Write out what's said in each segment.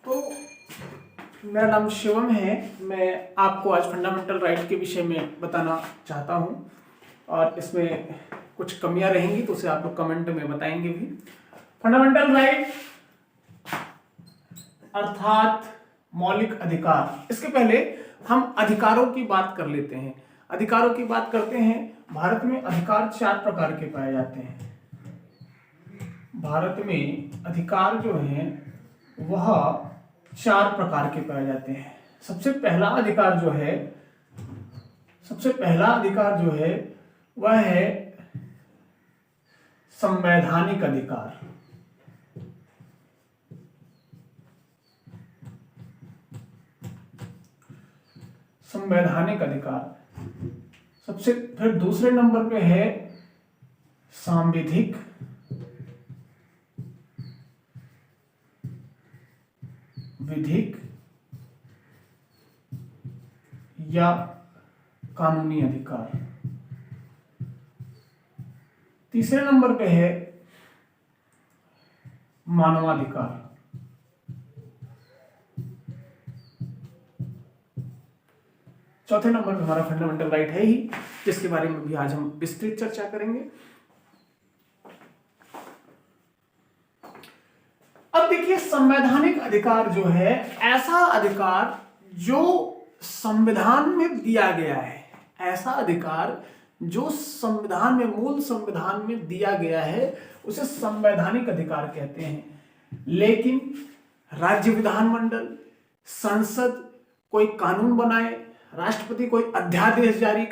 तो मेरा नाम शिवम है। मैं आपको आज फंडामेंटल राइट के विषय में बताना चाहता हूँ और इसमें कुछ कमियां रहेंगी तो उसे आप लोग कमेंट में बताएंगे भी। फंडामेंटल राइट अर्थात मौलिक अधिकार। इसके पहले हम अधिकारों की बात कर लेते हैं। अधिकारों की बात करते हैं। भारत में अधिकार 4 प्रकार के पाए जाते हैं। भारत में अधिकार जो है वह 4 प्रकार के पाए जाते हैं। सबसे पहला अधिकार जो है वह है संवैधानिक अधिकार। संवैधानिक अधिकार। सबसे फिर दूसरे नंबर पे है सांविधिक विधिक या कानूनी अधिकार। तीसरे नंबर पे है मानवाधिकार। चौथे नंबर पे हमारा फंडामेंटल राइट है ही, जिसके बारे में भी आज हम विस्तृत चर्चा करेंगे। अब देखिए, संवैधानिक अधिकार जो है ऐसा अधिकार जो संविधान में दिया गया है। ऐसा अधिकार जो संविधान में, मूल संविधान में दिया गया है, उसे संवैधानिक अधिकार कहते हैं। लेकिन राज्य विधानमंडल, संसद कोई कानून बनाए, राष्ट्रपति कोई अध्यादेश जारी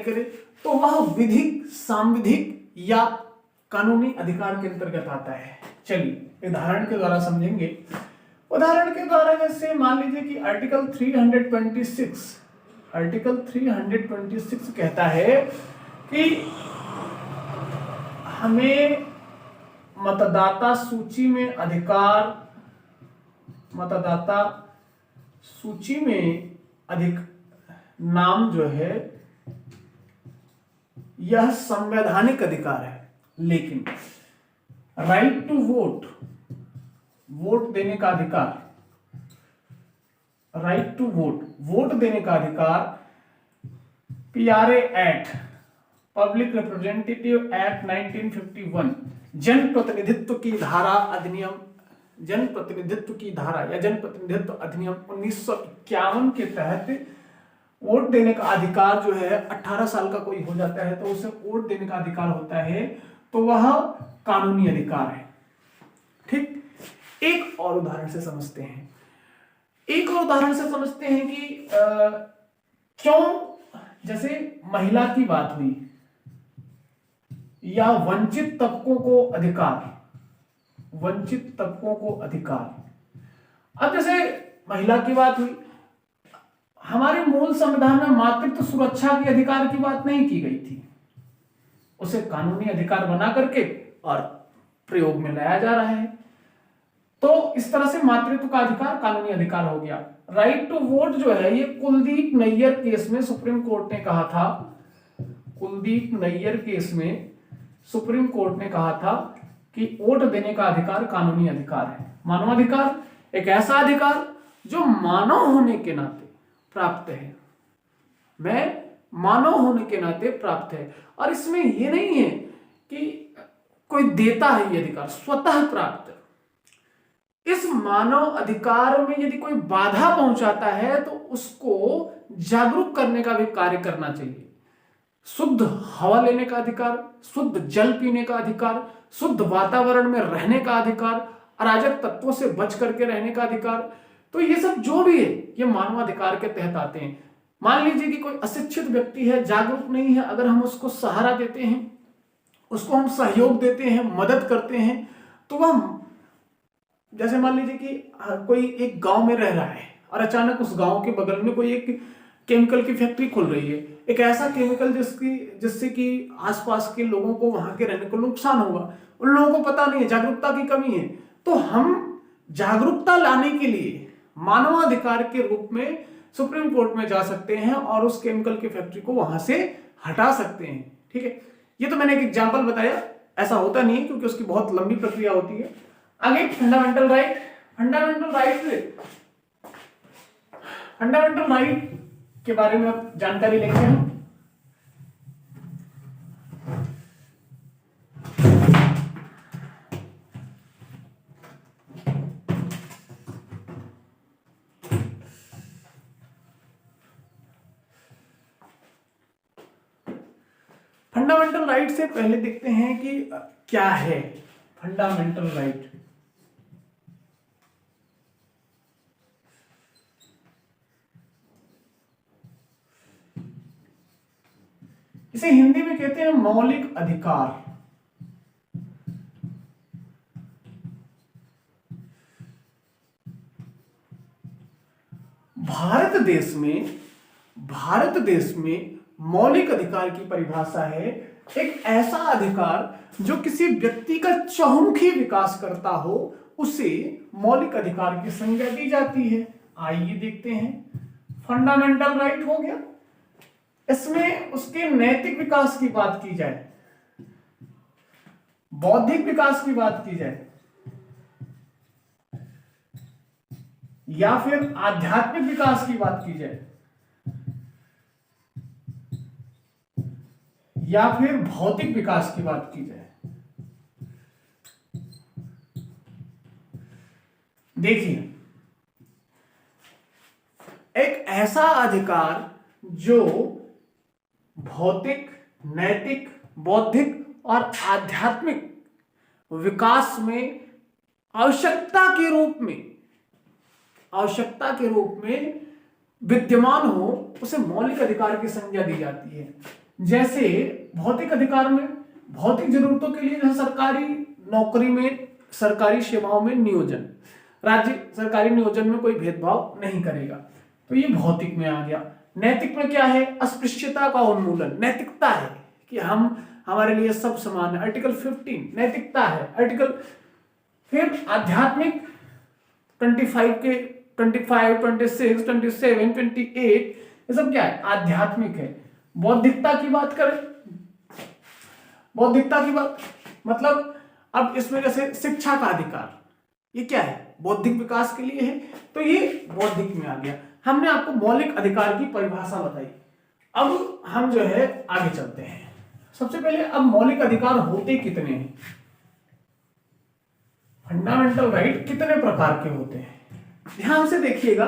करे तो वह विधिक, सांविधिक या कानूनी अधिकार के अंतर्गत आता है। चलिए उदाहरण के द्वारा समझेंगे। उदाहरण के द्वारा जैसे मान लीजिए कि आर्टिकल 326 कहता है कि हमें मतदाता सूची में अधिक नाम जो है यह संवैधानिक अधिकार है। लेकिन राइट टू वोट देने का अधिकार, वोट देने का अधिकार PRA act, public representative act 1951, जनप्रतिनिधित्व की धारा या जनप्रतिनिधित्व अधिनियम 1951 के तहत वोट देने का अधिकार जो है 18 साल का कोई हो जाता है तो उसे वोट देने का अधिकार होता है, तो वह कानूनी अधिकार है। ठीक। एक और उदाहरण से समझते हैं कि क्यों, जैसे महिला की बात हुई या वंचित तबकों को अधिकार। अब जैसे महिला की बात हुई, हमारे मूल संविधान में मातृत्व सुरक्षा के अधिकार की बात नहीं की गई थी, उसे कानूनी अधिकार बना करके और प्रयोग में लाया जा रहा है। तो इस तरह से मातृत्व का अधिकार कानूनी अधिकार हो गया। राइट टू वोट जो है, ये कुलदीप नैयर केस में सुप्रीम कोर्ट ने कहा था कि वोट देने का अधिकार कानूनी अधिकार है। मानवाधिकार एक ऐसा अधिकार जो मानव होने के नाते प्राप्त है, और इसमें ये नहीं है कि कोई देता है, ये अधिकार स्वतः प्राप्त है। इस मानव अधिकार में यदि कोई बाधा पहुंचाता है तो उसको जागरूक करने का भी कार्य करना चाहिए। शुद्ध हवा लेने का अधिकार, शुद्ध जल पीने का अधिकार, शुद्ध वातावरण में रहने का अधिकार, अराजक तत्वों से बच करके रहने का अधिकार, तो ये सब जो भी है ये मानवाधिकार के तहत आते हैं। मान लीजिए कि कोई अशिक्षित व्यक्ति है, जागरूक नहीं है, अगर हम उसको सहारा देते हैं, उसको हम सहयोग देते हैं, मदद करते हैं, तो वह, जैसे मान लीजिए कि कोई एक गांव में रह रहा है और अचानक उस गांव के बगल में कोई एक केमिकल की फैक्ट्री खुल रही है, एक ऐसा केमिकल जिससे कि आसपास के लोगों को, वहां के रहने को नुकसान होगा, उन लोगों को पता नहीं है, जागरूकता की कमी है। तो हम जागरूकता लाने के लिए मानवाधिकार के रूप में सुप्रीम कोर्ट में जा सकते हैं और उस केमिकल की फैक्ट्री को वहां से हटा सकते हैं। ठीक है, ये तो मैंने एक एग्जांपल बताया, ऐसा होता नहीं है क्योंकि उसकी बहुत लंबी प्रक्रिया होती है। आगे फंडामेंटल राइट। फंडामेंटल राइट के बारे में अब जानकारी लेते हैं। फंडामेंटल राइट से पहले देखते हैं कि क्या है फंडामेंटल राइट। इसे हिंदी में कहते हैं मौलिक अधिकार। भारत देश में मौलिक अधिकार की परिभाषा है एक ऐसा अधिकार जो किसी व्यक्ति का चहुमुखी विकास करता हो, उसे मौलिक अधिकार की संज्ञा दी जाती है। आइए देखते हैं। फंडामेंटल राइट हो गया, इसमें उसके नैतिक विकास की बात की जाए, बौद्धिक विकास की बात की जाए, या फिर आध्यात्मिक विकास की बात की जाए, या फिर भौतिक विकास की बात की जाए। देखिए, एक ऐसा अधिकार जो भौतिक, नैतिक, बौद्धिक और आध्यात्मिक विकास में आवश्यकता के रूप में विद्यमान हो, उसे मौलिक अधिकार की संज्ञा दी जाती है। जैसे भौतिक अधिकार में भौतिक जरूरतों के लिए, जैसे सरकारी नौकरी में, सरकारी सेवाओं में नियोजन, राज्य सरकारी नियोजन में कोई भेदभाव नहीं करेगा, तो ये भौतिक में आ गया। नैतिक में क्या है? अस्पृश्यता का उन्मूलन, नैतिकता है कि हमारे लिए सब समान है, आर्टिकल 15 नैतिकता है। फिर आध्यात्मिक 25, 26, 27, 28 ये सब क्या है? आध्यात्मिक है। बौद्धिकता की बात करें, मतलब अब इसमें जैसे शिक्षा का अधिकार, ये क्या है? बौद्धिक विकास के लिए है, तो ये बौद्धिक में आ गया। हमने आपको मौलिक अधिकार की परिभाषा बताई। अब हम जो है आगे चलते हैं। सबसे पहले अब मौलिक अधिकार होते कितने हैं, फंडामेंटल राइट कितने प्रकार के होते हैं, ध्यान से देखिएगा।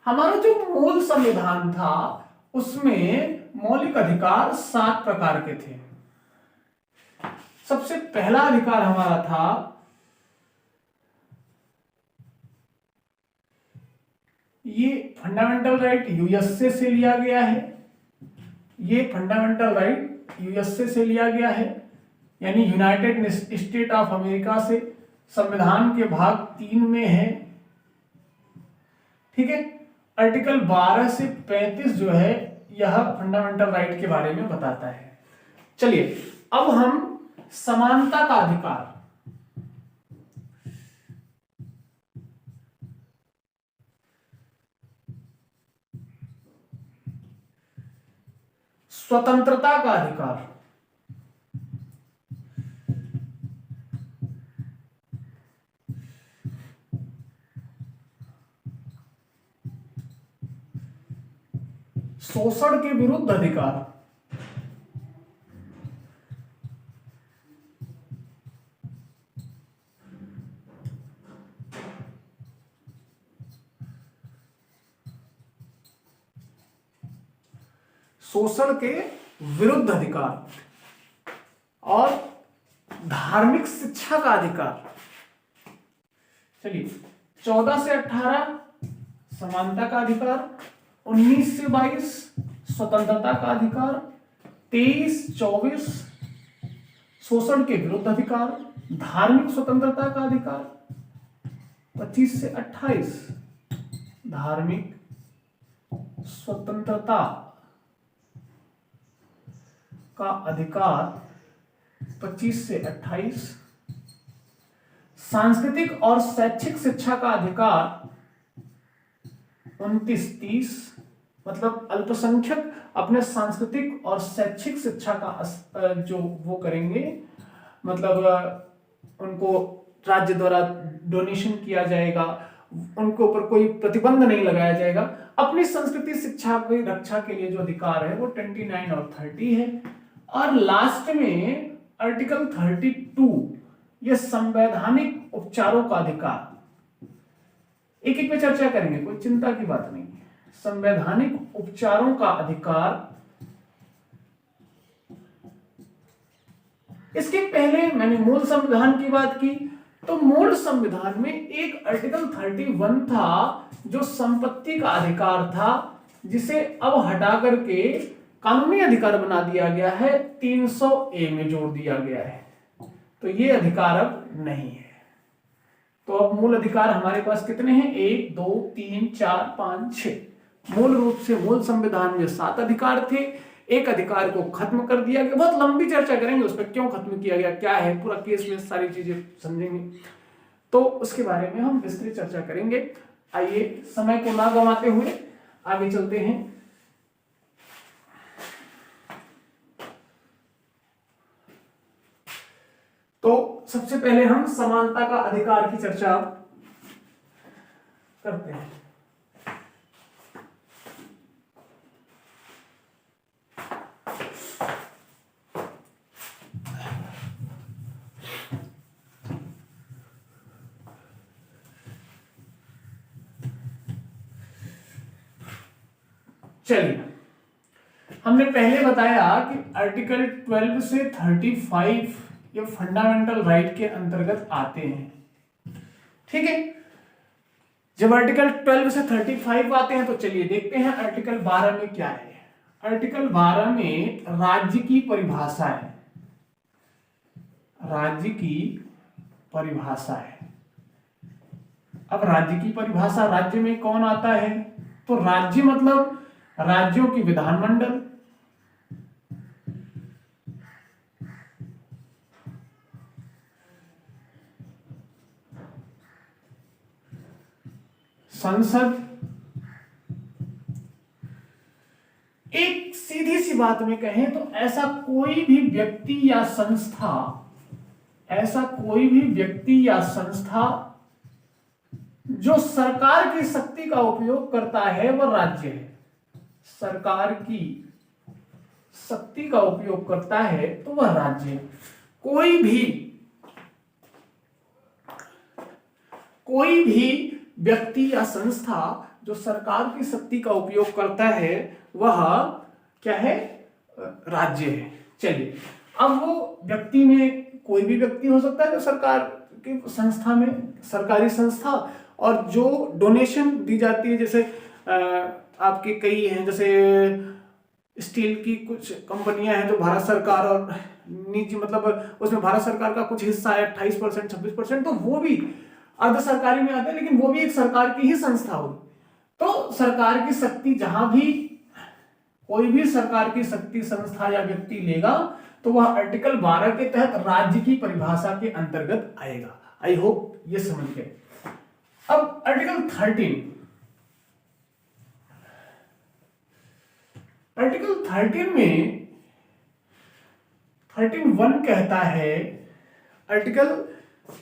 हमारा जो मूल संविधान था उसमें मौलिक अधिकार 7 प्रकार के थे। सबसे पहला अधिकार हमारा था ये फंडामेंटल राइट यूएसए से लिया गया है। ये फंडामेंटल राइट यूएसए से लिया गया है, यानी यूनाइटेड स्टेट ऑफ अमेरिका से, संविधान के भाग 3 में है। ठीक है। आर्टिकल 12 से 35 जो है यह फंडामेंटल राइट के बारे में बताता है। चलिए अब हम समानता का अधिकार, स्वतंत्रता का अधिकार, शोषण के विरुद्ध अधिकार, शोषण के विरुद्ध अधिकार, और धार्मिक शिक्षा का अधिकार। चलिए 14 से 18 समानता का अधिकार, 19 से 22 स्वतंत्रता का अधिकार, 23-24 शोषण के विरुद्ध अधिकार, धार्मिक स्वतंत्रता का अधिकार, 25 से 28 धार्मिक स्वतंत्रता का अधिकार, 25 से 28 सांस्कृतिक और शैक्षिक शिक्षा का अधिकार, 29-30 मतलब अल्पसंख्यक अपने सांस्कृतिक और शैक्षिक शिक्षा का जो वो करेंगे, मतलब उनको राज्य द्वारा डोनेशन किया जाएगा, उनके ऊपर कोई प्रतिबंध नहीं लगाया जाएगा। अपनी संस्कृति शिक्षा की रक्षा के लिए जो अधिकार है वो 29 और 30 है। और लास्ट में आर्टिकल 32 ये संवैधानिक उपचारों का अधिकार, एक एक पे चर्चा करेंगे, कोई चिंता की बात नहीं है। संवैधानिक उपचारों का अधिकार, इसके पहले मैंने मूल संविधान की बात की, तो मूल संविधान में एक आर्टिकल 31 था जो संपत्ति का अधिकार था, जिसे अब हटा करके कानूनी अधिकार बना दिया गया है, 300A में जोड़ दिया गया है। तो ये अधिकार अब नहीं है। तो अब मूल अधिकार हमारे पास कितने हैं? 1 2 3 4 5 6। मूल रूप से मूल संविधान में 7 अधिकार थे, एक अधिकार को खत्म कर दिया गया। बहुत लंबी चर्चा करेंगे उस पर, क्यों खत्म किया गया, क्या है पूरा केस में, सारी चीजें समझेंगे, तो उसके बारे में हम विस्तृत चर्चा करेंगे। आइए समय को ना गंवाते हुए आगे चलते हैं। तो सबसे पहले हम समानता का अधिकार की चर्चा करते हैं। चलिए, हमने पहले बताया कि आर्टिकल 12 से 35 ये फंडामेंटल राइट के अंतर्गत आते हैं। ठीक है, जब आर्टिकल 12 से 35 आते हैं तो चलिए देखते हैं आर्टिकल 12 में क्या है। आर्टिकल 12 में राज्य की परिभाषा है, राज्य की परिभाषा है। अब राज्य की परिभाषा, राज्य में कौन आता है? तो राज्य मतलब राज्यों की विधानमंडल, संसद। एक सीधी सी बात में कहें तो ऐसा कोई भी व्यक्ति या संस्था, ऐसा कोई भी व्यक्ति या संस्था जो सरकार की शक्ति का उपयोग करता है वह राज्य है। सरकार की शक्ति का उपयोग करता है तो वह राज्य है। कोई भी व्यक्ति या संस्था जो सरकार की शक्ति का उपयोग करता है वह क्या है? राज्य है। चलिए, अब वो व्यक्ति में कोई भी व्यक्ति हो सकता है जो सरकार की संस्था में, सरकारी संस्था, और जो डोनेशन दी जाती है, जैसे आपके कई हैं, जैसे स्टील की कुछ कंपनियां हैं जो भारत सरकार और निजी, मतलब उसमें भारत सरकार का कुछ हिस्सा है 28% 26%, तो वो भी अर्ध सरकारी में आते हैं, लेकिन वो भी एक सरकार की ही संस्था होगी। तो सरकार की शक्ति, जहां भी कोई भी सरकार की शक्ति संस्था या व्यक्ति लेगा तो वह आर्टिकल 12 के तहत राज्य की परिभाषा के अंतर्गत आएगा। आई होप ये समझ गए। अब आर्टिकल 13, आर्टिकल 13 में 13(1) कहता है, आर्टिकल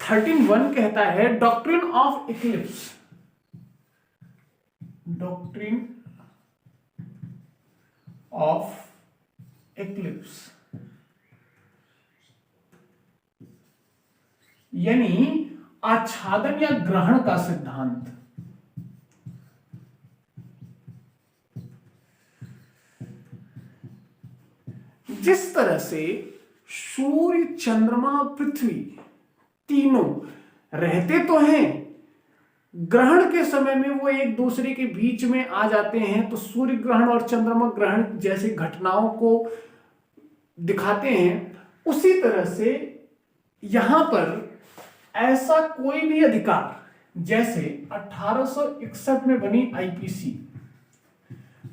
13(1) कहता है doctrine of Eclipse, doctrine of Eclipse, यानी आच्छादन या ग्रहण का सिद्धांत। जिस तरह से सूर्य, चंद्रमा, पृथ्वी तीनों रहते तो हैं, ग्रहण के समय में वो एक दूसरे के बीच में आ जाते हैं, तो सूर्य ग्रहण और चंद्रमा ग्रहण जैसी घटनाओं को दिखाते हैं, उसी तरह से यहां पर ऐसा कोई भी अधिकार, जैसे 1861 में बनी आईपीसी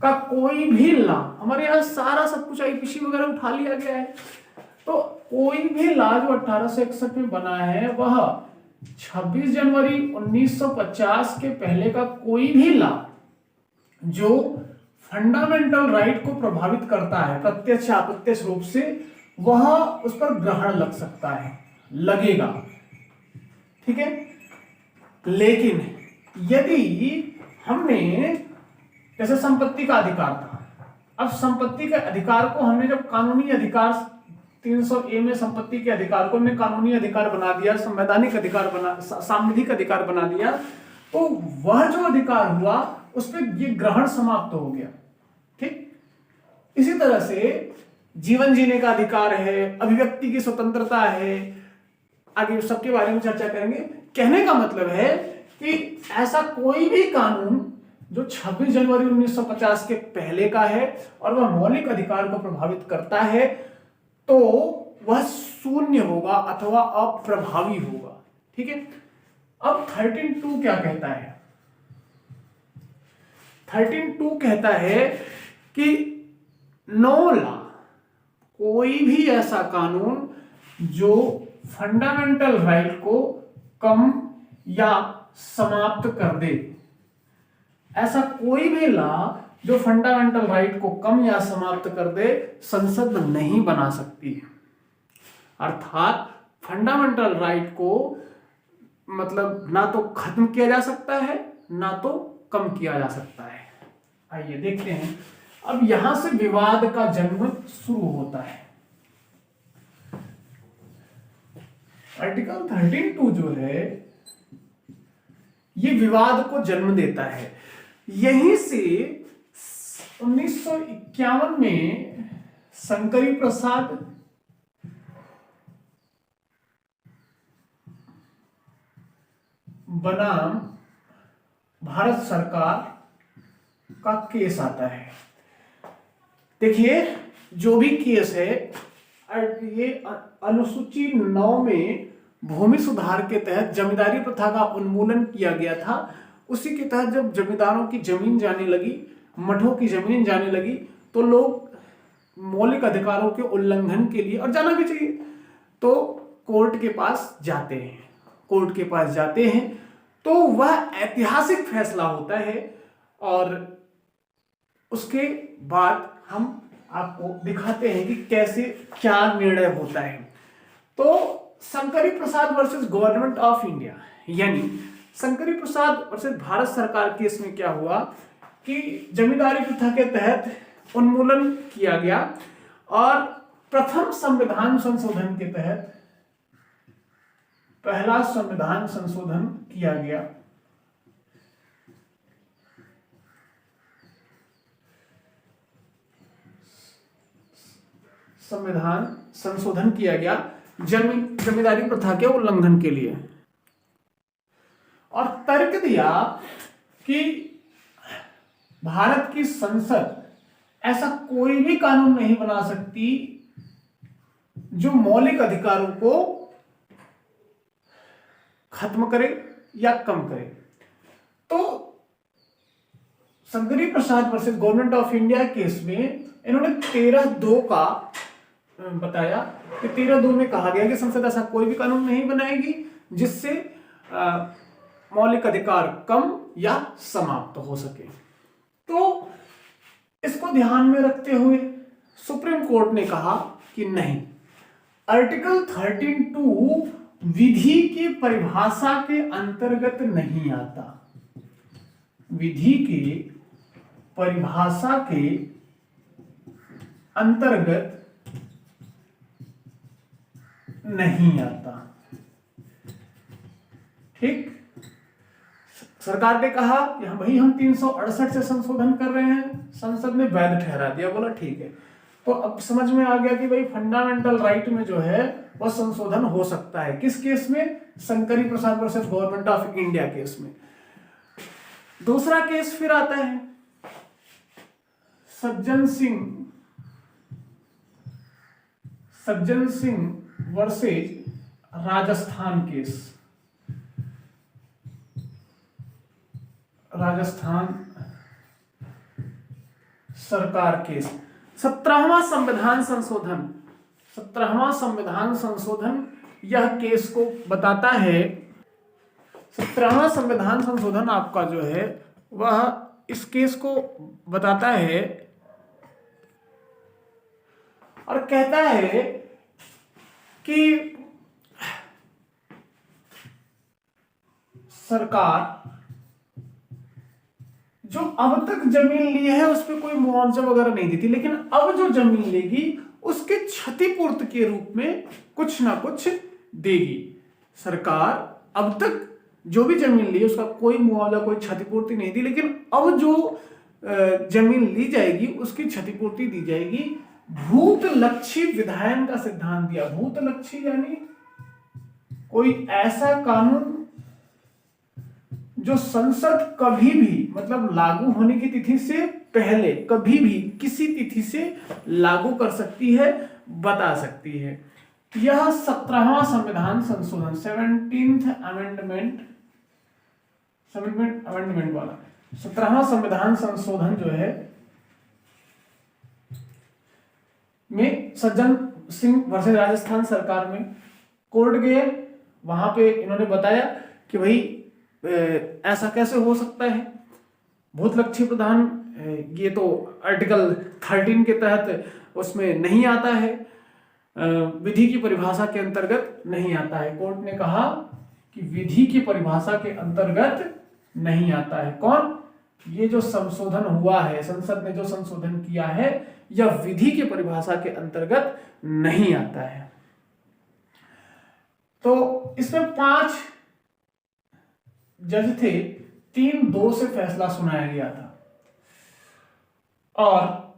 का कोई भी लॉ, हमारे यहाँ सारा सब कुछ आईपीसी वगैरह उठा लिया गया है, तो कोई भी लॉ जो 1861 में बना है वह 26 जनवरी 1950 के पहले का कोई भी लॉ जो फंडामेंटल राइट को प्रभावित करता है प्रत्यक्ष या अप्रत्यक्ष रूप से, वह उस पर ग्रहण लग सकता है, लगेगा। ठीक है। लेकिन यदि हमने, जैसे संपत्ति का अधिकार था, अब संपत्ति के अधिकार को हमने जब कानूनी अधिकार 300A में संपत्ति के अधिकार को हमने कानूनी अधिकार बना दिया, संवैधानिक अधिकार बना, सांविधिक अधिकार बना दिया, तो वह जो अधिकार हुआ उस पर ये ग्रहण समाप्त हो गया। ठीक, इसी तरह से जीवन जीने का अधिकार है, अभिव्यक्ति की स्वतंत्रता है, आगे सबके बारे में चर्चा करेंगे। कहने का मतलब है कि ऐसा कोई भी कानून जो 26 जनवरी 1950 के पहले का है और वह मौलिक अधिकार को प्रभावित करता है तो वह शून्य होगा अथवा अप्रभावी होगा। ठीक है। अब 13(2) क्या कहता है? 13(2) कहता है कि नो लॉ, कोई भी ऐसा कानून जो फंडामेंटल राइट को कम या समाप्त कर दे, ऐसा कोई भी लॉ जो फंडामेंटल राइट को कम या समाप्त कर दे, संसद नहीं बना सकती। अर्थात फंडामेंटल राइट को मतलब ना तो खत्म किया जा सकता है ना तो कम किया जा सकता है। आइए देखते हैं। अब यहां से विवाद का जन्म शुरू होता है। आर्टिकल 13(2) जो है ये विवाद को जन्म देता है। यहीं से 1951 में शंकरी प्रसाद बनाम भारत सरकार का केस आता है। देखिए, जो भी केस है, ये अनुसूची 9 में भूमि सुधार के तहत जमींदारी प्रथा का उन्मूलन किया गया था। उसी के तहत जब जमींदारों की जमीन जाने लगी, मठों की जमीन जाने लगी, तो लोग मौलिक अधिकारों के उल्लंघन के लिए, और जाना भी चाहिए, तो कोर्ट के पास जाते हैं। कोर्ट के पास जाते हैं तो वह ऐतिहासिक फैसला होता है और उसके बाद हम आपको दिखाते हैं कि कैसे क्या निर्णय होता है। तो Shankari Prasad versus government of India, यानी शंकरी प्रसाद वर्सेस भारत सरकार केस में क्या हुआ कि जमींदारी प्रथा के तहत उन्मूलन किया गया और प्रथम संविधान संशोधन के तहत पहला संविधान संशोधन किया गया। संविधान संशोधन किया गया जमींदारी प्रथा के उल्लंघन के लिए, और तर्क दिया कि भारत की संसद ऐसा कोई भी कानून नहीं बना सकती जो मौलिक अधिकारों को खत्म करे या कम करे। तो Shankari Prasad versus government of India case में इन्होंने 13(2) का बताया कि 13(2) में कहा गया कि संसद ऐसा कोई भी कानून नहीं बनाएगी जिससे मौलिक अधिकार कम या समाप्त हो सके। तो इसको ध्यान में रखते हुए सुप्रीम कोर्ट ने कहा कि नहीं, आर्टिकल 13(2) विधि की परिभाषा के अंतर्गत नहीं आता। विधि की परिभाषा के अंतर्गत नहीं आता। ठीक, सरकार ने कहा कि भाई हम 368 से संशोधन कर रहे हैं, संसद ने वैध ठहरा दिया, बोला ठीक है। तो अब समझ में आ गया कि भाई फंडामेंटल राइट में जो है वह संशोधन हो सकता है। किस केस में? Shankari Prasad versus government of India case में। दूसरा केस फिर आता है सज्जन सिंह वर्सेस राजस्थान केस। राजस्थान सरकार केस। 17वां संविधान संशोधन यह केस को बताता है। 17वां संविधान संशोधन आपका जो है वह इस केस को बताता है और कहता है कि सरकार जो अब तक जमीन ली है उस पर कोई मुआवजा वगैरह नहीं देती, लेकिन अब जो जमीन लेगी उसके क्षतिपूर्ति के रूप में कुछ ना कुछ देगी। सरकार अब तक जो भी जमीन ली उसका कोई मुआवजा कोई क्षतिपूर्ति नहीं दी, लेकिन अब जो जमीन ली जाएगी उसकी क्षतिपूर्ति दी जाएगी। भूतलक्षी विधायन का सिद्धांत दिया। भूतलक्षी यानी कोई ऐसा कानून जो संसद कभी भी, मतलब लागू होने की तिथि से पहले कभी भी किसी तिथि से लागू कर सकती है, बता सकती है। यह 17वां संविधान संशोधन 17th अमेंडमेंट वाला 17वां संविधान संशोधन जो है में सज्जन सिंह वर्सेस राजस्थान सरकार में कोर्ट गए। वहां पे इन्होंने बताया कि भाई ऐसा कैसे हो सकता है, भूतलक्षी प्रधान ये तो आर्टिकल 13 के तहत उसमें नहीं आता है, विधि की परिभाषा के अंतर्गत नहीं आता है। कोर्ट ने कहा कि विधि की परिभाषा के अंतर्गत नहीं आता है। कौन? ये जो संशोधन हुआ है, संसद ने जो संशोधन किया है, यह विधि की परिभाषा के अंतर्गत नहीं आता है। तो इसमें 5 जज थे, 3-2 से फैसला सुनाया गया था और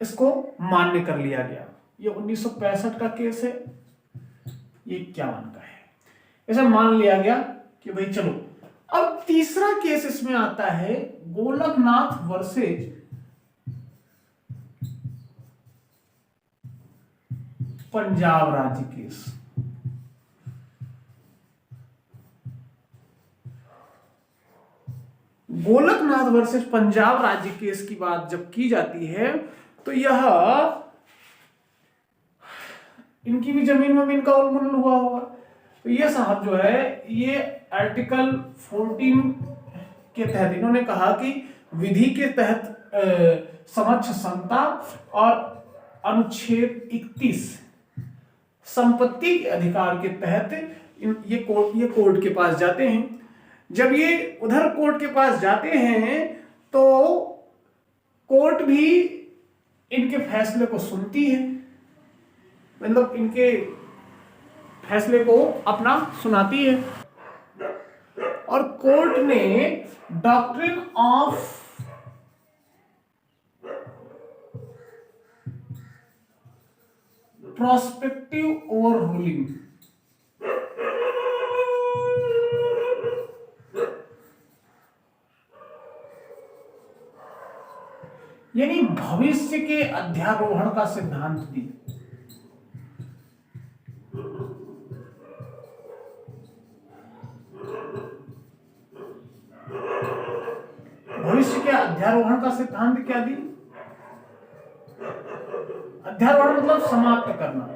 इसको मान्य कर लिया गया। ये 1965 का केस है, ये 51 का है। ऐसा मान लिया गया कि भाई चलो। अब तीसरा केस इसमें आता है गोलकनाथ वर्सेस पंजाब राज्य केस। गोलकनाथ वर्सेस पंजाब राज्य केस की बात जब की जाती है तो यह इनकी भी जमीन वमीन का उल्लंघन हुआ होगा। तो ये साहब जो है ये आर्टिकल 14 के तहत इन्होंने कहा कि विधि के तहत समक्ष समता और अनुच्छेद 31 संपत्ति के अधिकार के तहत ये कोर्ट के पास जाते हैं। जब ये उधर कोर्ट के पास जाते हैं तो कोर्ट भी इनके फैसले को सुनती है, मतलब इनके फैसले को अपना सुनाती है। और कोर्ट ने doctrine of prospective over ruling यानी भविष्य के अध्यारोहण का सिद्धांत दिया। भविष्य के अध्यारोहण का सिद्धांत क्या दी? अध्यारोहण मतलब समाप्त करना।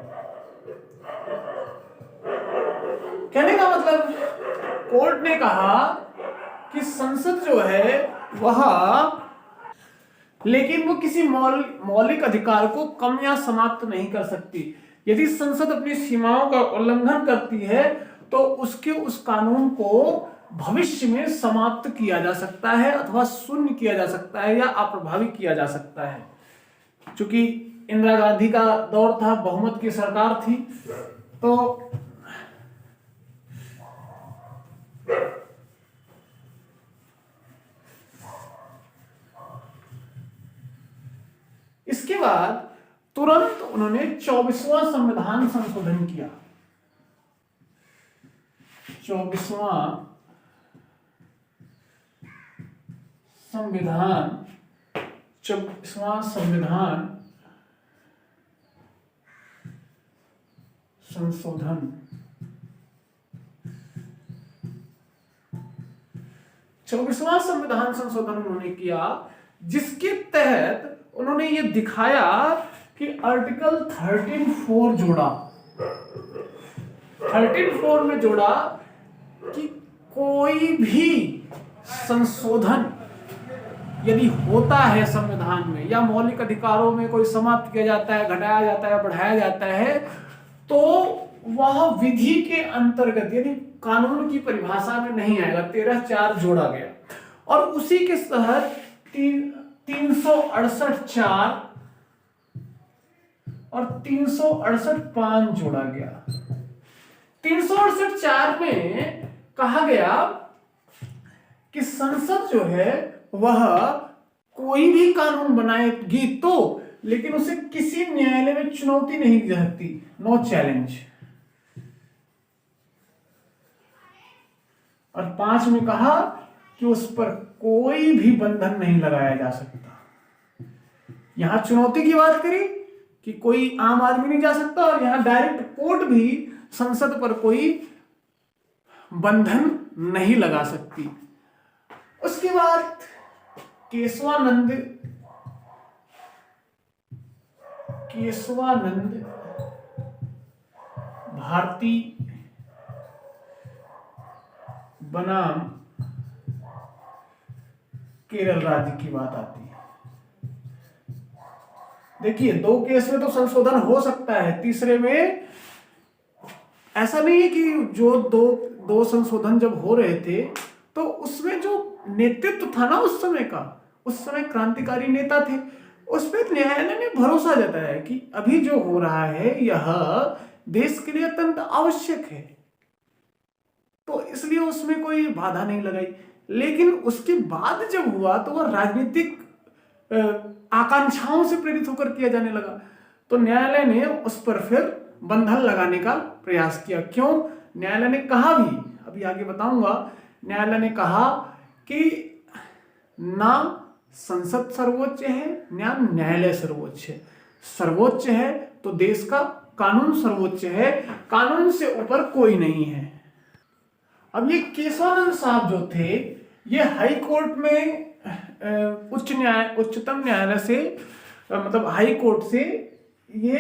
कहने का मतलब कोर्ट ने कहा कि संसद जो है वह, लेकिन वो किसी मौलिक अधिकार को कम या समाप्त नहीं कर सकती। यदि संसद अपनी सीमाओं का उल्लंघन करती है तो उस कानून को भविष्य में समाप्त किया जा सकता है अथवा शून्य किया जा सकता है या अप्रभावी किया जा सकता है। चूंकि इंदिरा गांधी का दौर था, बहुमत की सरकार थी, तो इसके बाद तुरंत उन्होंने 24वां संविधान संशोधन किया। 24वां संविधान संशोधन 24वां संविधान संशोधन उन्होंने किया, जिसके तहत उन्होंने ये दिखाया कि आर्टिकल 13(4) जोड़ा। 13(4) में जोड़ा कि कोई भी संशोधन यदि होता है संविधान में या मौलिक अधिकारों में कोई समाप्त किया जाता है, घटाया जाता है, बढ़ाया जाता है, तो वह विधि के अंतर्गत यानी कानून की परिभाषा में नहीं आएगा, 13(4) जोड़ा गया। और उसी के तहत 368(4) और 368(5) जोड़ा गया। 368(4) में कहा गया कि संसद जो है वह कोई भी कानून बनाएगी तो, लेकिन उसे किसी न्यायालय में चुनौती नहीं दी जा सकती, नो चैलेंज। और 5 में कहा कि उस पर कोई भी बंधन नहीं लगाया जा सकता। यहां चुनौती की बात करी कि कोई आम आदमी नहीं जा सकता, और यहां डायरेक्ट कोर्ट भी संसद पर कोई बंधन नहीं लगा सकती। उसके बाद केशवानंद भारती बनाम केरल राज्य की बात आती है। देखिए, 2 केस में तो संशोधन हो सकता है, तीसरे में ऐसा नहीं है कि जो दो संशोधन जब हो रहे थे तो उसमें जो नेतृत्व था ना उस समय क्रांतिकारी नेता थे, उस पर न्यायालय ने भरोसा जताया है कि अभी जो हो रहा है यह देश के लिए अत्यंत आवश्यक है, तो इसलिए उसमें कोई बाधा नहीं लगाई। लेकिन उसके बाद जब हुआ तो वह राजनीतिक आकांक्षाओं से प्रेरित होकर किया जाने लगा, तो न्यायालय ने उस पर फिर बंधन लगाने का प्रयास किया। क्यों? न्यायालय ने कहा भी, अभी आगे बताऊंगा, न्यायालय ने कहा कि ना संसद सर्वोच्च है ना न्यायालय सर्वोच्च है। सर्वोच्च है तो देश का कानून सर्वोच्च है, कानून से ऊपर कोई नहीं है। अब ये केशवानंद साहब जो थे ये हाई कोर्ट में उच्चतम न्यायालय से मतलब हाई कोर्ट से ये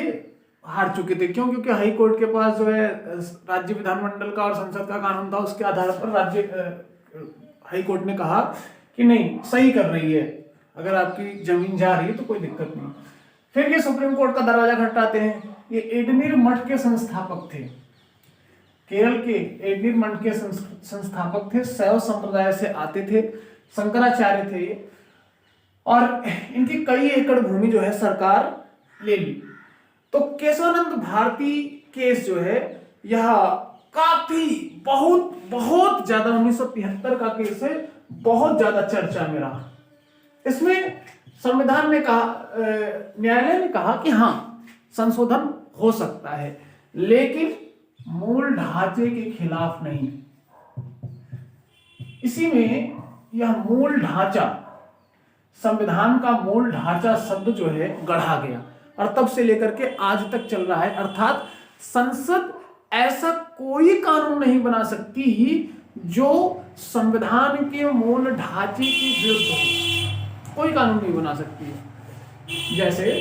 हार चुके थे। क्यों? क्योंकि हाई कोर्ट के पास जो है राज्य विधानमंडल का और संसद का कानून था, उसके आधार पर हाई कोर्ट ने कहा कि नहीं, सही कर रही है, अगर आपकी जमीन जा रही है तो कोई दिक्कत नहीं। फिर ये सुप्रीम कोर्ट का दरवाजा खटखटाते हैं। ये एडनीर मठ के संस्थापक थे, केरल के एडनीर मठ के संस्थापक थे, शैव संप्रदाय से आते थे, शंकराचार्य थे ये, और इनकी कई एकड़ भूमि जो है सरकार ले ली। तो केशवानंद भारती केस जो है यह काफी बहुत ज्यादा 1973 का केस है, बहुत ज्यादा चर्चा में रहा। इसमें संविधान ने कहा, न्यायालय ने कहा कि हाँ संशोधन हो सकता है, लेकिन मूल ढांचे के खिलाफ नहीं। इसी में यह मूल ढांचा, संविधान का मूल ढांचा शब्द जो है गढ़ा गया, और तब से लेकर के आज तक चल रहा है। अर्थात संसद ऐसा कोई कानून नहीं बना सकती जो संविधान के मूल ढांचे के विरुद्ध हो, कोई कानून नहीं बना सकती है। जैसे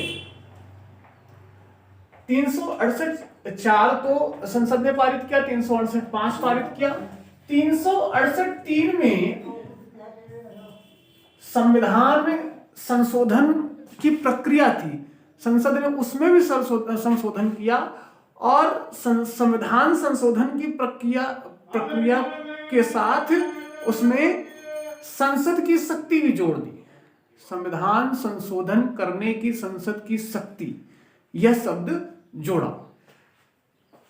368(4) तो संसद ने पारित किया, 368(5) पारित किया। 368(3) में संविधान में संशोधन की प्रक्रिया थी, संसद ने उसमें भी संशोधन किया, और संविधान संशोधन की प्रक्रिया के साथ उसमें संसद की शक्ति भी जोड़ दी। संविधान संशोधन करने की संसद की शक्ति, यह शब्द जोड़ा।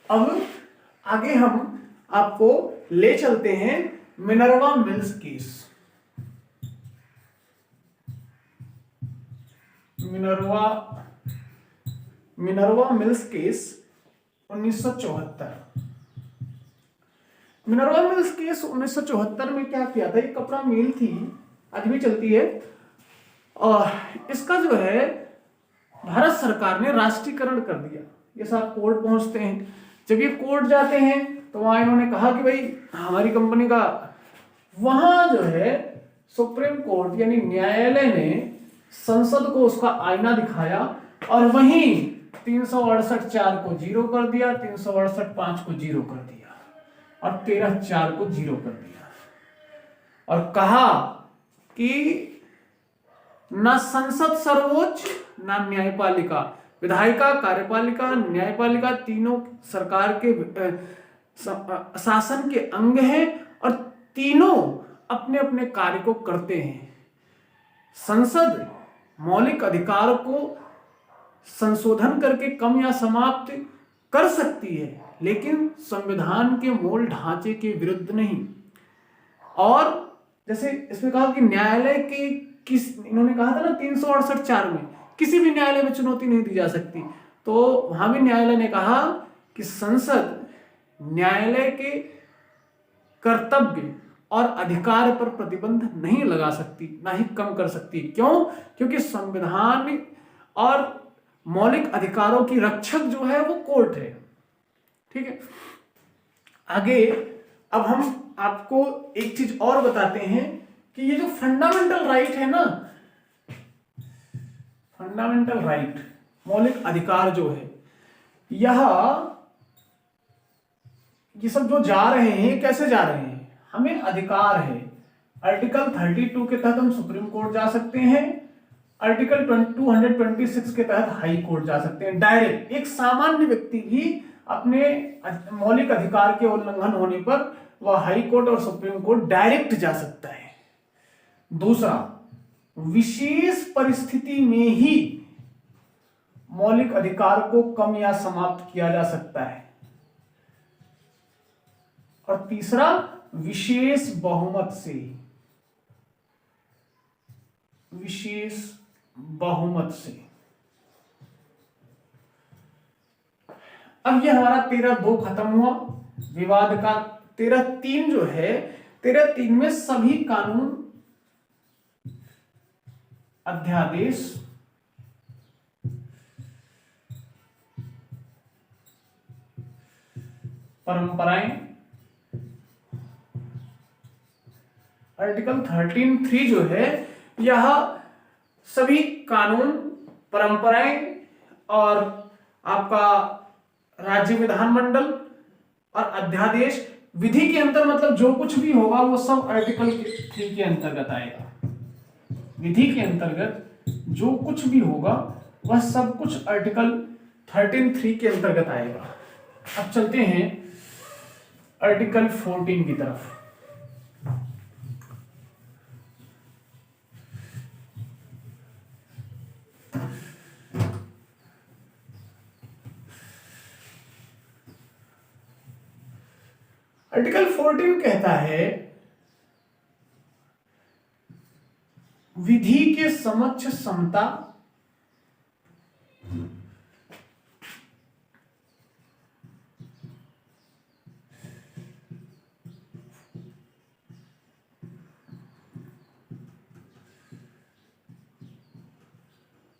अब आगे हम आपको ले चलते हैं Minerva mills case. Minerva mills case 1974। Minerva mills case 1974 में क्या किया था, ये कपड़ा मिल थी, आज भी चलती है, और इसका जो है भारत सरकार ने राष्ट्रीयकरण कर दिया। ये सब कोर्ट पहुंचते हैं, जब ये कोर्ट जाते हैं तो वहां इन्होंने कहा कि भाई हमारी कंपनी का, वहां जो है सुप्रीम कोर्ट यानी न्यायालय ने संसद को उसका आईना दिखाया, और वहीं 368(4) को 0 कर दिया, 368(5) को 0 कर दिया, और 13(4) को 0 कर दिया, और कहा कि ना संसद सर्वोच्च ना न्यायपालिका, विधायिका, कार्यपालिका, न्यायपालिका, तीनों सरकार के शासन के अंग हैं और तीनों अपने अपने कार्य को करते हैं। संसद मौलिक अधिकार को संशोधन करके कम या समाप्त कर सकती है, लेकिन संविधान के मूल ढांचे के विरुद्ध नहीं। और जैसे इसमें कहा कि न्यायालय के इन्होंने कहा था ना 368(4) में किसी भी न्यायालय में चुनौती नहीं दी जा सकती, तो वहां भी न्यायालय ने कहा कि संसद न्यायालय के कर्तव्य और अधिकार पर प्रतिबंध नहीं लगा सकती, ना ही कम कर सकती। क्यों? क्योंकि संविधान और मौलिक अधिकारों की रक्षक जो है वो कोर्ट है। ठीक है, आगे अब हम आपको एक चीज और बताते हैं कि ये जो फंडामेंटल राइट है ना, फंडामेंटल राइट मौलिक अधिकार जो है, ये सब जो जा रहे हैं कैसे जा रहे हैं? हमें अधिकार है, आर्टिकल 32 के तहत हम सुप्रीम कोर्ट जा सकते हैं, आर्टिकल 226 के तहत हाई कोर्ट जा सकते हैं डायरेक्ट। एक सामान्य व्यक्ति भी अपने मौलिक अधिकार के उल्लंघन होने पर वह हाई कोर्ट और सुप्रीम कोर्ट डायरेक्ट जा सकता है। दूसरा, विशेष परिस्थिति में ही मौलिक अधिकार को कम या समाप्त किया जा सकता है। और तीसरा, विशेष बहुमत से, विशेष बहुमत से। अब ये हमारा 13(2) खत्म हुआ विवाद का। 13(3) जो है, 13(3) में सभी कानून, अध्यादेश, परंपराएं, आर्टिकल 13(3) जो है, यह सभी कानून, परंपराएं और आपका राज्य विधानमंडल और अध्यादेश, विधि के अंतर मतलब जो कुछ भी होगा वो सब आर्टिकल 3 के अंतर्गत आएगा। विधि के अंतर्गत जो कुछ भी होगा वह सब कुछ आर्टिकल 13(3) के अंतर्गत आएगा। अब चलते हैं आर्टिकल 14 की तरफ। आर्टिकल 14 कहता है, विधि के समक्ष समता,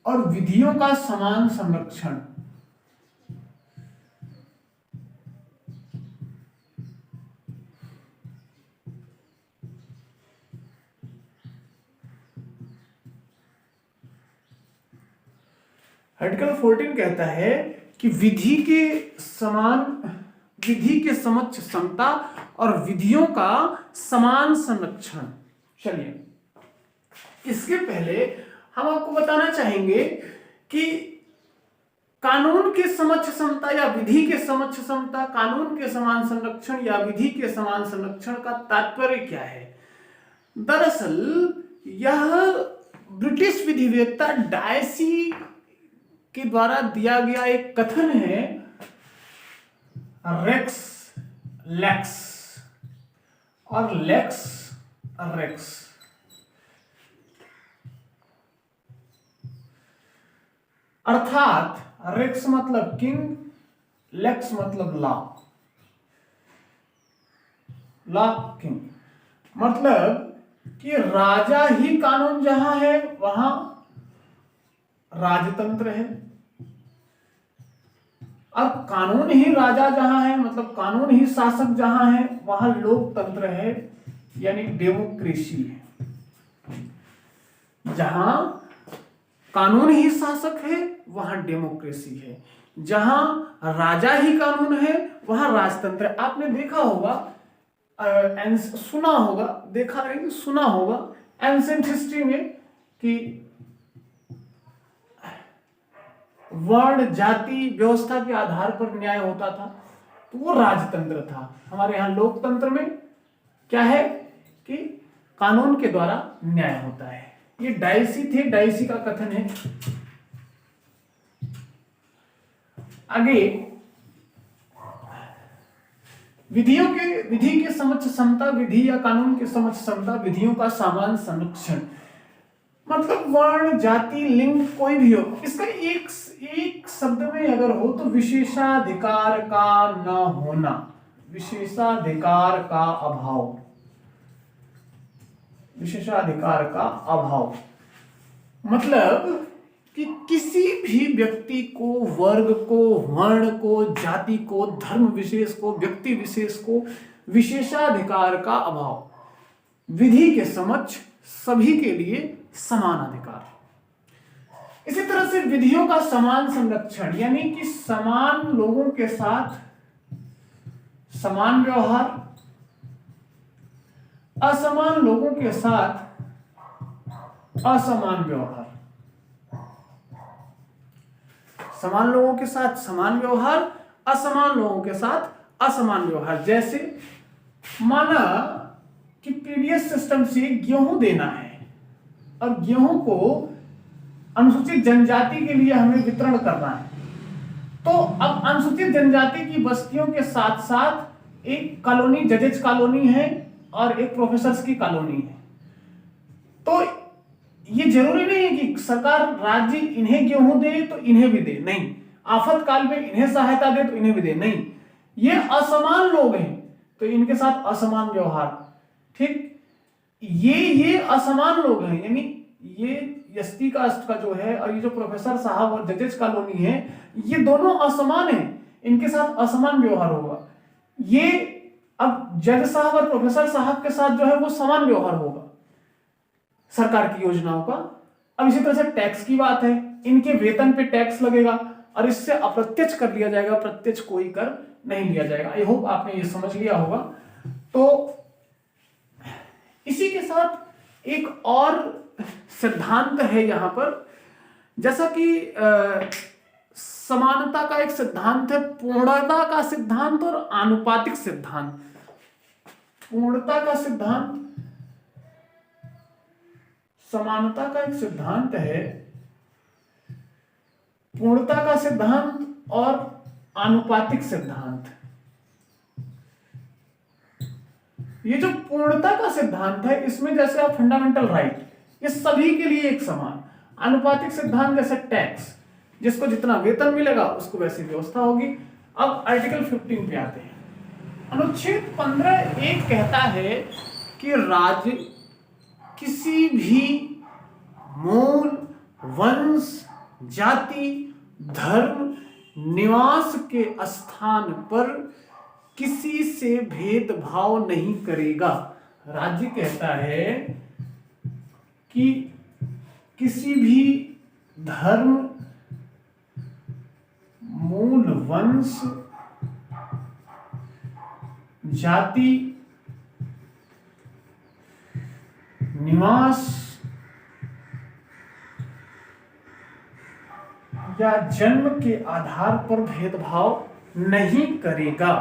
और विधियों का समान संरक्षण। आर्टिकल 14 कहता है कि विधि के समक्ष समता और विधियों का समान संरक्षण। चलिए, इसके पहले हम आपको बताना चाहेंगे कि कानून के समक्ष समता या विधि के समक्ष समता, कानून के समान संरक्षण या विधि के समान संरक्षण का तात्पर्य क्या है। दरअसल यह ब्रिटिश विधिवेत्ता डायसी के द्वारा दिया गया एक कथन है, रेक्स लेक्स और लेक्स रेक्स। अर्थात रेक्स मतलब किंग, लेक्स मतलब लॉ, लॉ किंग, मतलब कि राजा ही कानून जहां है वहां राजतंत्र है, अब कानून ही राजा जहां है मतलब कानून ही शासक जहां है वहां लोकतंत्र है, यानी डेमोक्रेसी है। जहां कानून ही शासक है वहां डेमोक्रेसी है, जहां राजा ही कानून है वहां राजतंत्र है। आपने देखा होगा, सुना होगा, देखा नहीं सुना होगा एंशिएंट हिस्ट्री में कि वर्ण जाति व्यवस्था के आधार पर न्याय होता था। तो वो राजतंत्र था। हमारे यहाँ लोकतंत्र में क्या है कि कानून के द्वारा न्याय होता है। ये डायसी थे, डायसी का कथन है। आगे विधि के समक्ष समता, विधि या कानून के समक्ष समता, विधियों का समान संरक्षण। मतलब वर्ण, जाति, लिंग कोई भी हो, इसका एक शब्द में अगर हो तो विशेषाधिकार का न होना, विशेषाधिकार का अभाव, विशेषाधिकार का अभाव। मतलब कि किसी भी व्यक्ति को, वर्ग को, वर्ण को, जाति को, धर्म विशेष को, व्यक्ति विशेष को विशेषाधिकार का अभाव। विधि के समक्ष सभी के लिए समान अधिकार। इसी तरह से विधियों का समान संरक्षण, यानी कि समान लोगों के साथ समान व्यवहार, असमान लोगों के साथ असमान व्यवहार, समान लोगों के साथ समान व्यवहार, असमान लोगों के साथ असमान व्यवहार। जैसे माना कि पीडीएस सिस्टम से गेहूं देना है और गेहूं को अनुसूचित जनजाति के लिए हमें वितरण करना है, तो अब अनुसूचित जनजाति की बस्तियों के साथ साथ एक कॉलोनी जजेज कॉलोनी है और एक प्रोफेसर्स की कॉलोनी है। तो ये जरूरी नहीं है कि सरकार राज्य इन्हें गेहूं दे तो इन्हें भी दे, नहीं। आफत काल में इन्हें सहायता दे तो इन्हें भी दे, नहीं। ये असमान लोग हैं तो इनके साथ असमान व्यवहार, ठीक। ये असमान लोग हैं, यानी ये एसटी कास्ट का जो है और ये जो प्रोफेसर साहब और जजेज कॉलोनी है, ये दोनों असमान हैं, इनके साथ असमान व्यवहार होगा। ये अब जज साहब और प्रोफेसर साहब के साथ जो है वो समान व्यवहार होगा सरकार की योजनाओं का। अब इसी तरह से टैक्स की बात है, इनके वेतन पे टैक्स लगेगा और इससे अप्रत्यक्ष कर लिया जाएगा, प्रत्यक्ष कोई कर नहीं लिया जाएगा। आई होप आपने ये समझ लिया होगा। तो इसी के साथ एक और सिद्धांत है यहां पर, जैसा कि समानता का एक सिद्धांत है, पूर्णता का सिद्धांत और आनुपातिक सिद्धांत। पूर्णता का सिद्धांत, समानता का एक सिद्धांत है, पूर्णता का सिद्धांत और आनुपातिक सिद्धांत। ये जो पूर्णता का सिद्धांत है, इसमें जैसे आप फंडामेंटल राइट, ये सभी के लिए एक समान। आनुपातिक सिद्धांत जैसे टैक्स, जिसको जितना वेतन मिलेगा उसको वैसी व्यवस्था होगी। अब आर्टिकल 15 पे आते हैं। अनुच्छेद 15(1) कहता है कि राज्य किसी भी मूल, वंश, जाति, धर्म, निवास के स्थान पर किसी से भेदभाव नहीं करेगा। राज्य कहता है कि किसी भी धर्म, मूल, वंश, जाति, निवास या जन्म के आधार पर भेदभाव नहीं करेगा।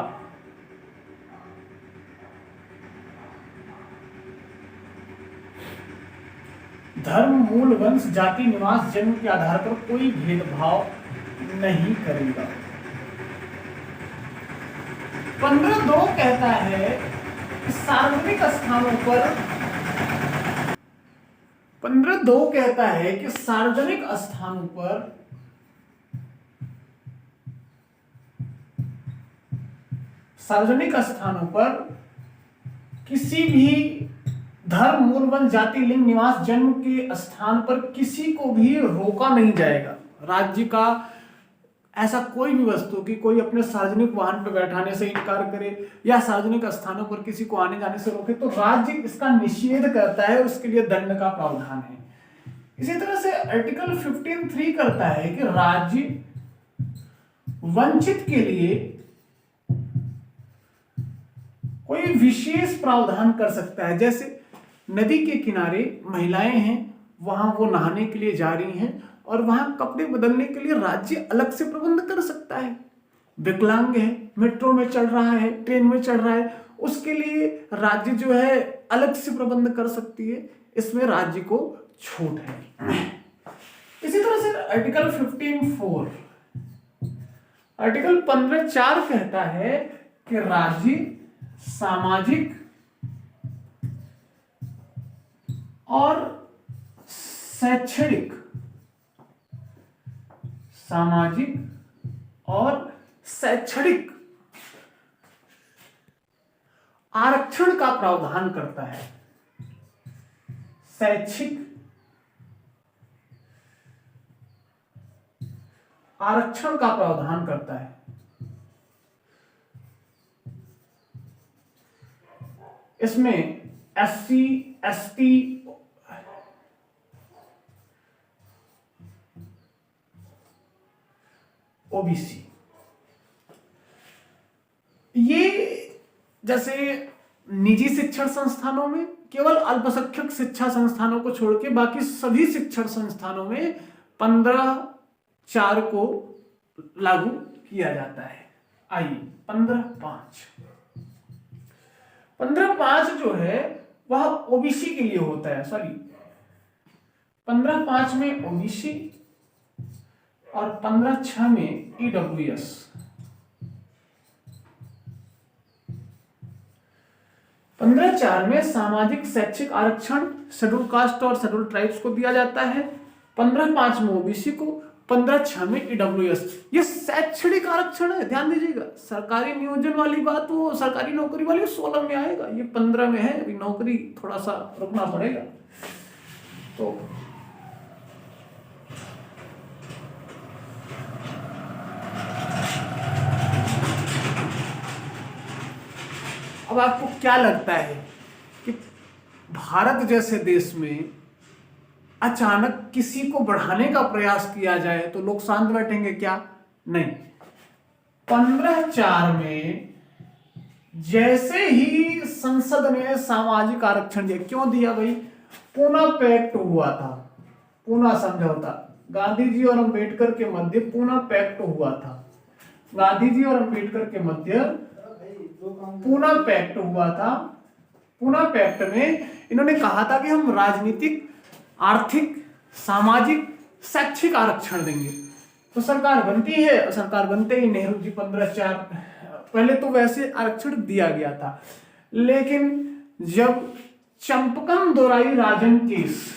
धर्म, मूल, वंश, जाति, निवास, जन्म के आधार पर कोई भेदभाव नहीं करेगा। 15(2) कहता है कि सार्वजनिक स्थानों पर, 15(2) कहता है कि सार्वजनिक स्थानों पर किसी भी धर्म, मूल, वंश, जाति, लिंग, निवास, जन्म के स्थान पर किसी को भी रोका नहीं जाएगा। राज्य का ऐसा कोई भी वस्तु कि कोई अपने सार्वजनिक वाहन पर बैठाने से इनकार करे या सार्वजनिक स्थानों पर किसी को आने जाने से रोके तो राज्य इसका निषेध करता है, उसके लिए दंड का प्रावधान है। इसी तरह से आर्टिकल 15(3) करता है कि राज्य वंचित के लिए कोई विशेष प्रावधान कर सकता है। जैसे नदी के किनारे महिलाएं हैं, वहां वो नहाने के लिए जा रही हैं और वहां कपड़े बदलने के लिए राज्य अलग से प्रबंध कर सकता है। विकलांग है, मेट्रो में चढ़ रहा है, ट्रेन में चढ़ रहा है, उसके लिए राज्य जो है अलग से प्रबंध कर सकती है, इसमें राज्य को छूट है। इसी तरह से आर्टिकल 15(4), आर्टिकल 15(4) कहता है कि राज्य सामाजिक और शैक्षणिक, सामाजिक और शैक्षणिक आरक्षण का प्रावधान करता है। शैक्षिक आरक्षण का प्रावधान करता है। इसमें SC, ST, OBC, ये जैसे निजी शिक्षण संस्थानों में केवल अल्पसंख्यक शिक्षा संस्थानों को छोड़ के बाकी सभी शिक्षण संस्थानों में 15(4) को लागू किया जाता है। आइए 15(5) जो है वह ओबीसी के लिए होता है। सॉरी, 15(5) में ओबीसी और 15(6) में ईडब्ल्यूएस। 15(4) में सामाजिक शैक्षिक आरक्षण शेड्यूल कास्ट और शेड्यूल ट्राइब्स को दिया जाता है, 15(5) में ओबीसी को, 15(6) में ईडब्ल्यूएस। ये शैक्षणिक आरक्षण है, ध्यान दीजिएगा। सरकारी नियोजन वाली बात, वो सरकारी नौकरी वाली 16 में आएगा, ये 15 में है। अभी नौकरी थोड़ा सा रुकना पड़ेगा। तो अब आपको क्या लगता है कि भारत जैसे देश में अचानक किसी को बढ़ाने का प्रयास किया जाए तो लोग शांत बैठेंगे क्या? नहीं। 15(4) में जैसे ही संसद ने सामाजिक आरक्षण दिया, क्यों दिया भाई? पूना पैक्ट हुआ था, पूना समझौता, गांधी जी और अंबेडकर के मध्य पूना पैक्ट हुआ था। गांधी जी और अंबेडकर के मध्य पूना पैक्ट हुआ था। पूना पैक्ट में इन्होंने कहा था कि हम राजनीतिक, आर्थिक, सामाजिक, शैक्षिक आरक्षण देंगे। तो सरकार बनती है, सरकार बनते ही नेहरू जी 15(4) पहले तो वैसे आरक्षण दिया गया था, लेकिन जब चंपकम दोराई राजन केस,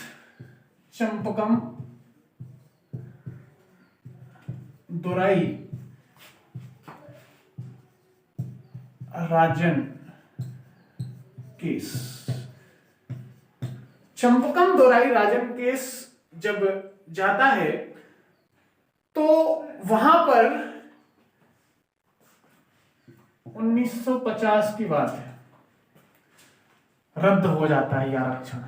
चंपकम दोराई राजन केस, चंपकम दोराई राजन केस जब जाता है तो वहां पर 1950 की बात है, रद्द हो जाता है यह आरक्षण।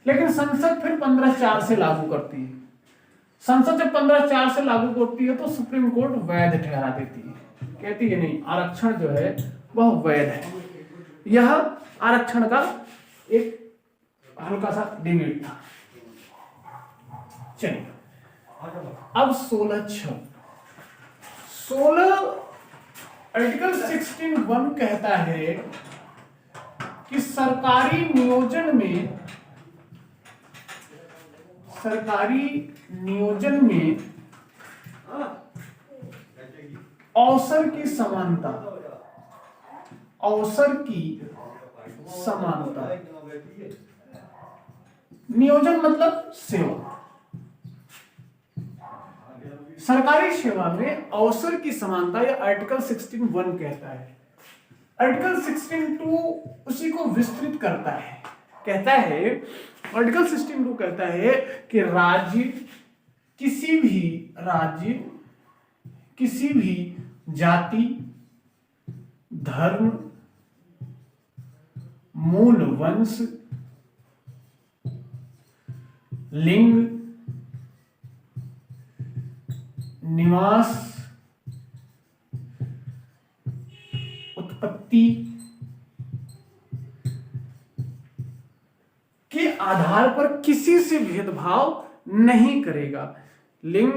लेकिन संसद फिर 15(4) से लागू करती है। संसद जब 15(4) से लागू करती है तो सुप्रीम कोर्ट वैध ठहरा देती है, कहती है नहीं, आरक्षण जो है वह वैध है। यह आरक्षण का एक हल्का सा डिबेट था। चलिए अब 16 आर्टिकल 16(1) कहता है कि सरकारी नियोजन में अवसर की समानता, अवसर की समानता। नियोजन मतलब सेवा, सरकारी सेवा में अवसर की समानता, यह आर्टिकल 16(1) कहता है। आर्टिकल 16(2) उसी को विस्तृत करता है, कहता है, आर्टिकल 16(2) कहता है कि राज्य किसी भी जाति, धर्म, मूल वंश, लिंग, निवास, उत्पत्ति के आधार पर किसी से भेदभाव नहीं करेगा। लिंग,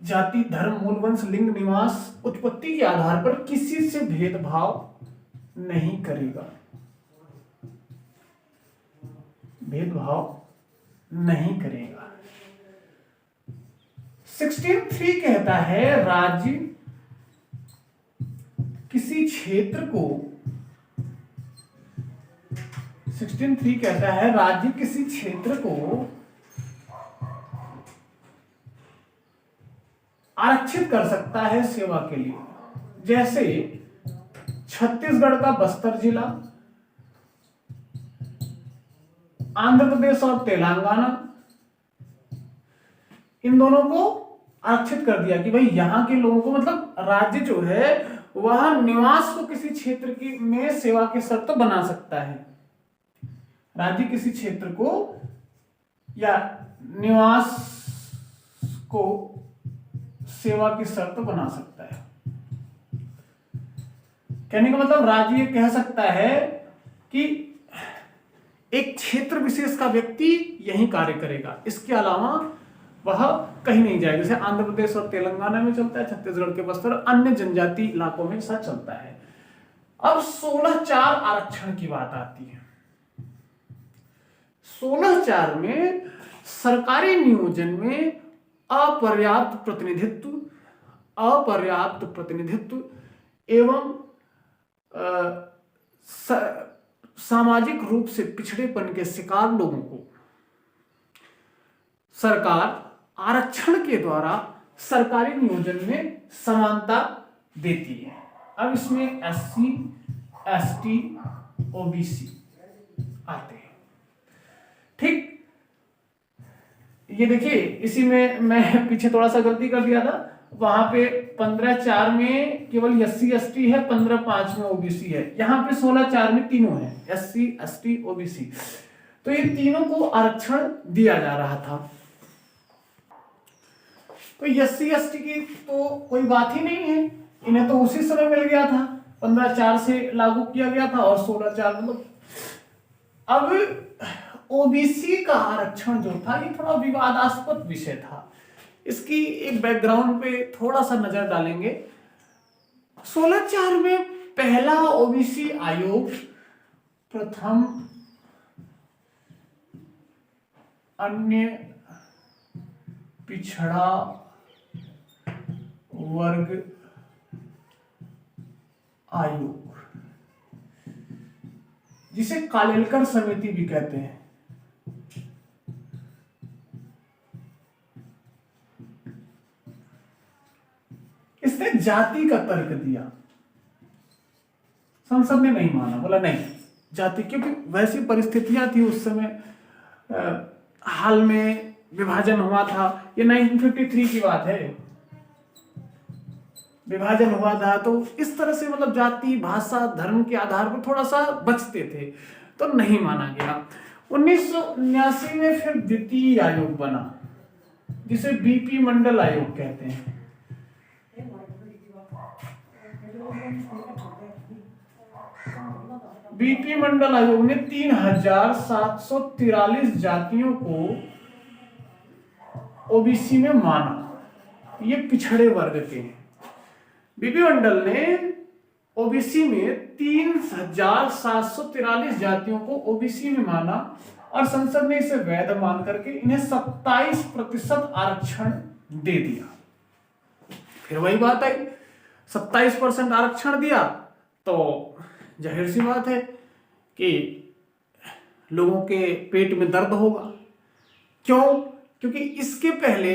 जाति, धर्म, मूल वंश, लिंग, निवास, उत्पत्ति के आधार पर किसी से भेदभाव नहीं करेगा, भेदभाव नहीं करेगा। 16(3) कहता है राज्य किसी क्षेत्र को 16(3) कहता है राज्य किसी क्षेत्र को आरक्षित कर सकता है सेवा के लिए। जैसे छत्तीसगढ़ का बस्तर जिला, आंध्र प्रदेश और तेलंगाना, इन दोनों को आरक्षित कर दिया कि भाई यहां के लोगों को, मतलब राज्य जो है वह निवास को किसी क्षेत्र की में सेवा की शर्त बना सकता है। राज्य किसी क्षेत्र को या निवास को सेवा की शर्त बना सकता है। कहने का मतलब राज्य ये कह सकता है कि एक क्षेत्र विशेष का व्यक्ति यही कार्य करेगा, इसके अलावा वह कहीं नहीं जाएगा। जैसे आंध्र प्रदेश और तेलंगाना में चलता है, छत्तीसगढ़ के बस्तर, अन्य जनजाति इलाकों में ऐसा चलता है। अब 16(4) आरक्षण की बात आती है। 16(4) में सरकारी नियोजन में अपर्याप्त प्रतिनिधित्व एवं सामाजिक रूप से पिछड़ेपन के शिकार लोगों को सरकार आरक्षण के द्वारा सरकारी नियोजन में समानता देती है। अब इसमें SC, ST, OBC आते हैं। ठीक, ये देखिए, इसी में मैं पीछे थोड़ा सा गलती कर दिया था। वहां पे 15(4) में केवल SC ST है, 15(5) में OBC है। यहाँ पे 16(4) में तीनों है, SC ST OBC। तो ये तीनों को आरक्षण दिया जा रहा था। तो SC ST की तो कोई बात ही नहीं है, इन्हें तो उसी समय मिल गया था, 15(4) से लागू किया गया था और 16(4) मतलब। अब OBC का आरक्षण जो था ये थोड़ा विवादास्पद विषय था। इसकी एक बैकग्राउंड पे थोड़ा सा नजर डालेंगे। 16(4) में पहला OBC आयोग प्रथम अन्य पिछड़ा वर्ग आयोग, जिसे कालेलकर समिति भी कहते हैं, इसने जाति का तर्क दिया। संसद ने नहीं माना, बोला नहीं जाति, क्योंकि वैसी परिस्थितियां थी उस समय, हाल में विभाजन हुआ था। ये 1953 की बात है, विभाजन हुआ था, तो इस तरह से मतलब जाति, भाषा, धर्म के आधार पर थोड़ा सा बचते थे, तो नहीं माना गया। 1979 में फिर द्वितीय आयोग बना, जिसे BP मंडल आयोग कहते हैं। BP मंडल आयोग ने 3743 जातियों को OBC में माना, ये पिछड़े वर्ग के हैं। BP मंडल ने OBC में 3743 जातियों को OBC में माना और संसद ने इसे वैध मान करके इन्हें 27% आरक्षण दे दिया। फिर वही बात आई, 27% आरक्षण दिया तो जाहिर सी बात है कि लोगों के पेट में दर्द होगा। क्यों? क्योंकि इसके पहले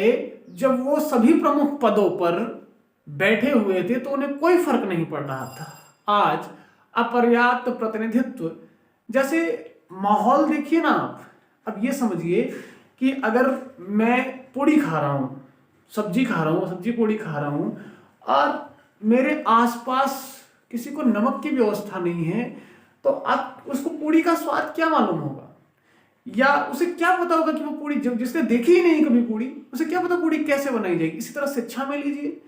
जब वो सभी प्रमुख पदों पर बैठे हुए थे तो उन्हें कोई फर्क नहीं पड़ रहा था। आज अपर्याप्त प्रतिनिधित्व, जैसे माहौल देखिए ना आप। अब ये समझिए कि अगर मैं पूड़ी खा रहा हूँ, सब्जी खा रहा हूँ, सब्जी पूड़ी खा रहा हूँ और मेरे आसपास किसी को नमक की व्यवस्था नहीं है, तो आप उसको पूड़ी का स्वाद क्या मालूम होगा? या उसे क्या पता होगा कि वो पूड़ी, जब जिसने देखी ही नहीं कभी पूड़ी, उसे क्या पता पूड़ी कैसे बनाई जाएगी? इसी तरह शिक्षा में लीजिए,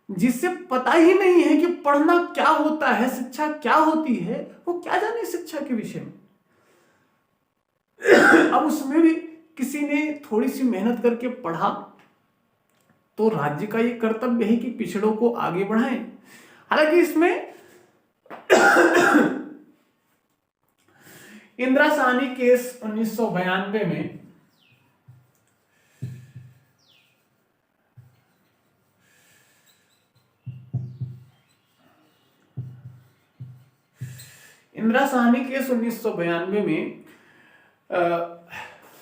जिससे पता ही नहीं है कि पढ़ना क्या होता है, शिक्षा क्या होती है, वो क्या जाने शिक्षा के विषय में। अब उसमें भी किसी ने थोड़ी सी मेहनत करके पढ़ा, तो राज्य का ये कर्तव्य है कि पिछड़ों को आगे बढ़ाएं। हालांकि इसमें इंदिरा साहनी केस 1992 में इंदिरा साहनी केस 1992 में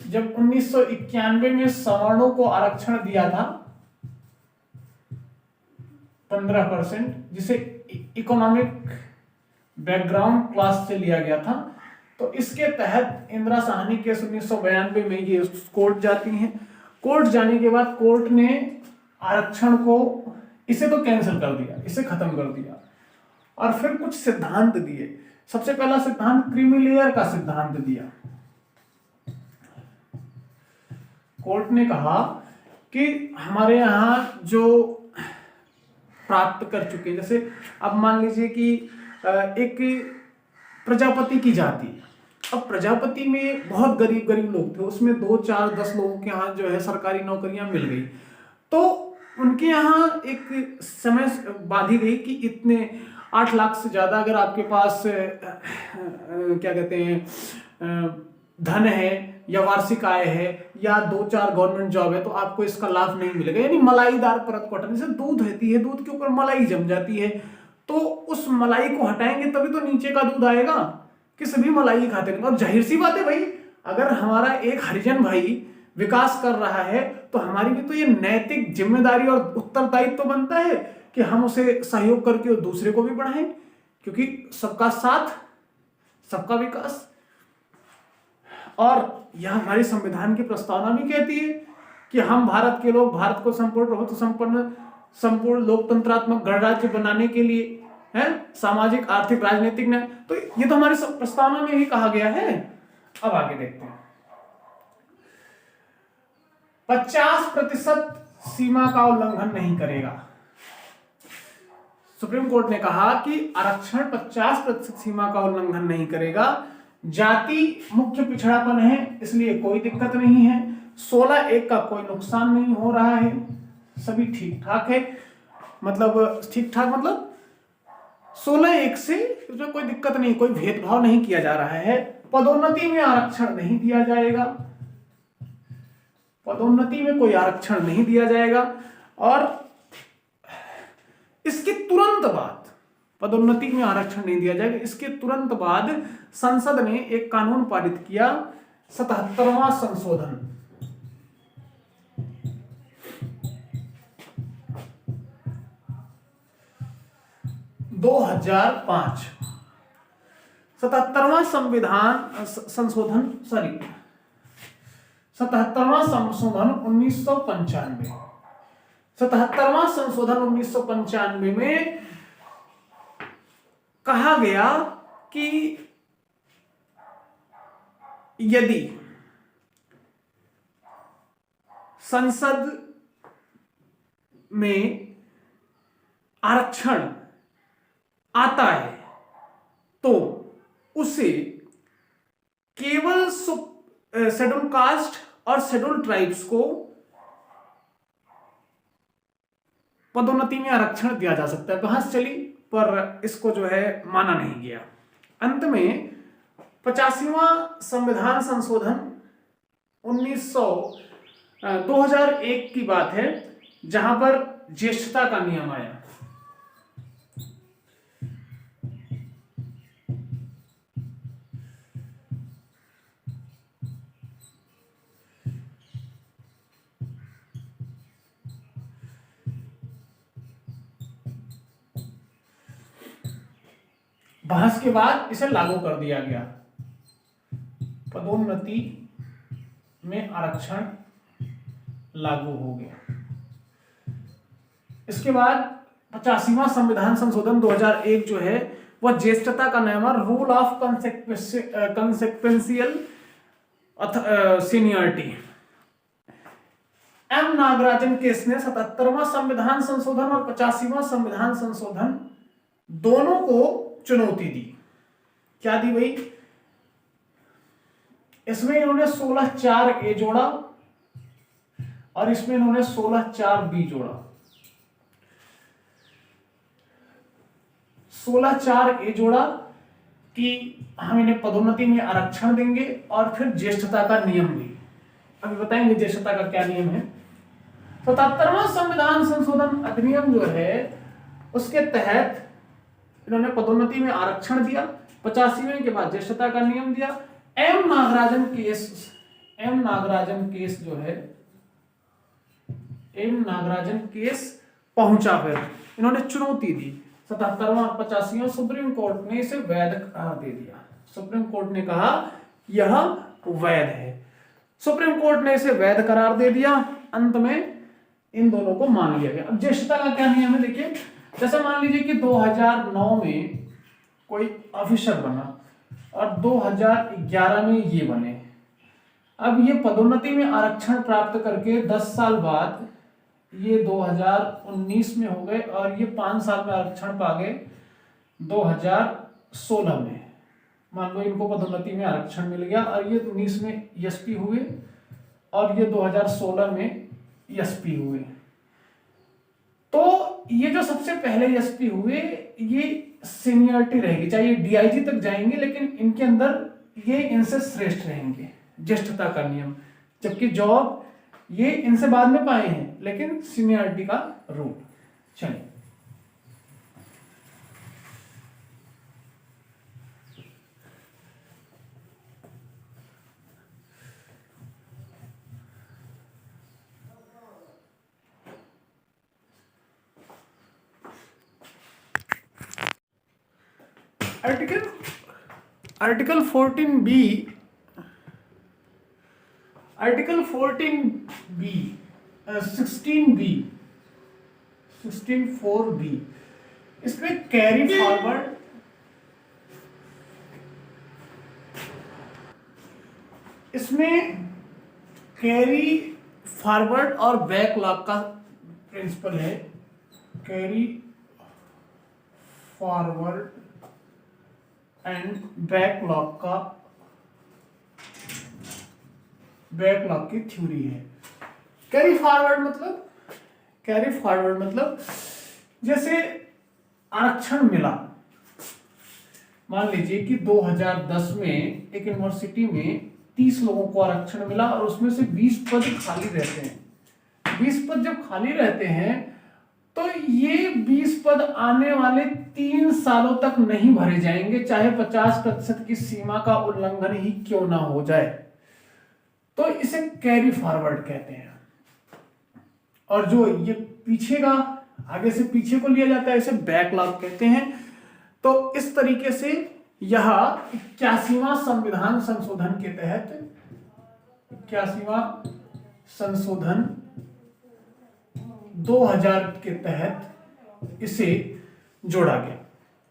जब 1991 में सवर्णों को आरक्षण दिया था 15%, जिसे इकोनॉमिक बैकग्राउंड क्लास से लिया गया था, तो इसके तहत इंदिरा साहनी केस 1992 में ये कोर्ट जाती हैं। कोर्ट जाने के बाद कोर्ट ने आरक्षण को इसे तो कैंसिल कर दिया, इसे खत्म कर दिया और फिर कुछ सिद्धांत दिए। सबसे पहला सिद्धांत क्रीमी लेयर का सिद्धांत दिया। कोर्ट ने कहा कि हमारे यहां जो प्राप्त कर चुके, जैसे अब मान लीजिए कि एक प्रजापति की जाति, अब प्रजापति में बहुत गरीब गरीब लोग थे, उसमें 2 4 10 लोगों के यहाँ जो है सरकारी नौकरियां मिल गई, तो उनके यहाँ एक समय बांधी गई कि इतने 8 लाख से ज्यादा अगर आपके पास क्या कहते हैं धन है या वार्षिक आय है या 2 4 गवर्नमेंट जॉब है, तो आपको इसका लाभ नहीं मिलेगा। यानी मलाईदार परत को हटाने से दूध रहती है, दूध के ऊपर मलाई जम जाती है, तो उस मलाई को हटाएंगे तभी तो नीचे का दूध आएगा, कि सभी मलाई खाते नहीं। और जाहिर सी बात है भाई, अगर हमारा एक हरिजन भाई विकास कर रहा है तो हमारी भी तो ये नैतिक जिम्मेदारी और उत्तरदायित्व तो बनता है कि हम उसे सहयोग करके दूसरे को भी बढ़ाएं, क्योंकि सबका साथ सबका विकास। और यह हमारी संविधान की प्रस्तावना भी कहती है कि हम भारत के लोग भारत को संपूर्ण लोकतंत्रात्मक गणराज्य बनाने के लिए है सामाजिक आर्थिक राजनीतिक न्याय, तो ये तो हमारी प्रस्तावना में ही कहा गया है। अब आगे देखते हैं। 50% सीमा का उल्लंघन नहीं करेगा। सुप्रीम कोर्ट ने कहा कि आरक्षण 50% सीमा का उल्लंघन नहीं करेगा। जाति मुख्य पिछड़ापन है, इसलिए कोई दिक्कत नहीं है। 16(1) का कोई नुकसान नहीं हो रहा है, सभी ठीक ठाक है। मतलब ठीक ठाक मतलब 16(1) से इसमें कोई दिक्कत नहीं, कोई भेदभाव नहीं किया जा रहा है। पदोन्नति में आरक्षण नहीं दिया जाएगा, पदोन्नति में कोई आरक्षण नहीं दिया जाएगा। और इसके तुरंत बाद पदोन्नति में आरक्षण नहीं दिया जाएगा। इसके तुरंत बाद संसद ने एक कानून पारित किया, 77वां संशोधन। (2005) 77वां संविधान संशोधन 77वां संशोधन 1995। 77वां संशोधन 1995 में कहा गया कि यदि संसद में आरक्षण आता है तो उसे केवल शेड्यूल कास्ट और शेड्यूल ट्राइब्स को पदोन्नति में आरक्षण दिया जा सकता है। बहस चली पर इसको जो है माना नहीं गया। अंत में 85वां संविधान संशोधन 2001 की बात है, जहां पर ज्येष्ठता का नियम आया। बहस के बाद इसे लागू कर दिया गया, पदोन्नति में आरक्षण लागू हो गया। इसके बाद 85वां संविधान संशोधन 2001 जो है वह ज्येष्ठता का नियम, rule of consequential seniority. M Nagarajan case ने 77वां संविधान संशोधन और 85वां संविधान संशोधन दोनों को चुनौती दी। क्या दी भाई? इसमें इन्होंने 16(4)(a) जोड़ा और इसमें इन्होंने 16(4)(b) जोड़ा, 16(4)(a) जोड़ा कि हम इन्हें पदोन्नति में आरक्षण देंगे, और फिर ज्येष्ठता का नियम भी। अभी बताएंगे ज्येष्ठता का क्या नियम है। 77वां संविधान संशोधन अधिनियम जो है उसके तहत इन्होंने पदोन्नति में आरक्षण दिया, 85वें के बाद ज्येष्ठता का नियम दिया। एम नागराजन केस जो है, एम नागराजन केस पहुंचा, फिर इन्होंने चुनौती दी। 77वां 85वां सुप्रीम कोर्ट ने इसे वैध करार दे दिया। सुप्रीम कोर्ट ने कहा यह वैध है, सुप्रीम कोर्ट ने इसे वैध करार दे दिया। अंत में इन दोनों को मान लिया गया। अब ज्येष्ठता का क्या नियम है देखिए, जैसे मान लीजिए कि 2009 में कोई ऑफिसर बना और 2011 में ये बने। अब ये पदोन्नति में आरक्षण प्राप्त करके 10 साल बाद ये 2019 में हो गए, और ये 5 साल में आरक्षण पा गए 2016 में। मान लो इनको पदोन्नति में आरक्षण मिल गया, और ये 19 में एसपी हुए, और ये 2016 में एसपी हुए। तो ये जो सबसे पहले एसपी हुए, ये सीनियरिटी रहेगी, चाहे ये डीआईजी तक जाएंगे, लेकिन इनके अंदर ये इनसे श्रेष्ठ रहेंगे, ज्येष्ठता का नियम। जबकि जॉब ये इनसे बाद में पाए हैं, लेकिन सीनियरिटी का रूल। चलिए article 14B, article 14B 16B 16(4)(b), इसमें कैरी फॉरवर्ड, इसमें कैरी फॉरवर्ड और बैकलॉग का प्रिंसिपल है। कैरी फॉरवर्ड एंड बैकलॉग की थ्योरी है। कैरी फॉरवर्ड मतलब जैसे आरक्षण मिला, मान लीजिए कि 2010 में एक यूनिवर्सिटी में 30 लोगों को आरक्षण मिला, और उसमें से 20 पद खाली रहते हैं। 20 पद जब खाली रहते हैं तो ये 20 पद आने वाले 3 सालों तक नहीं भरे जाएंगे, चाहे 50% की सीमा का उल्लंघन ही क्यों ना हो जाए। तो इसे कैरी फॉरवर्ड कहते हैं। और जो ये पीछे का, आगे से पीछे को लिया जाता है, इसे बैकलॉग कहते हैं। तो इस तरीके से यह 81वां संविधान संशोधन के तहत, 81वां संशोधन 2000 के तहत इसे जोड़ा गया।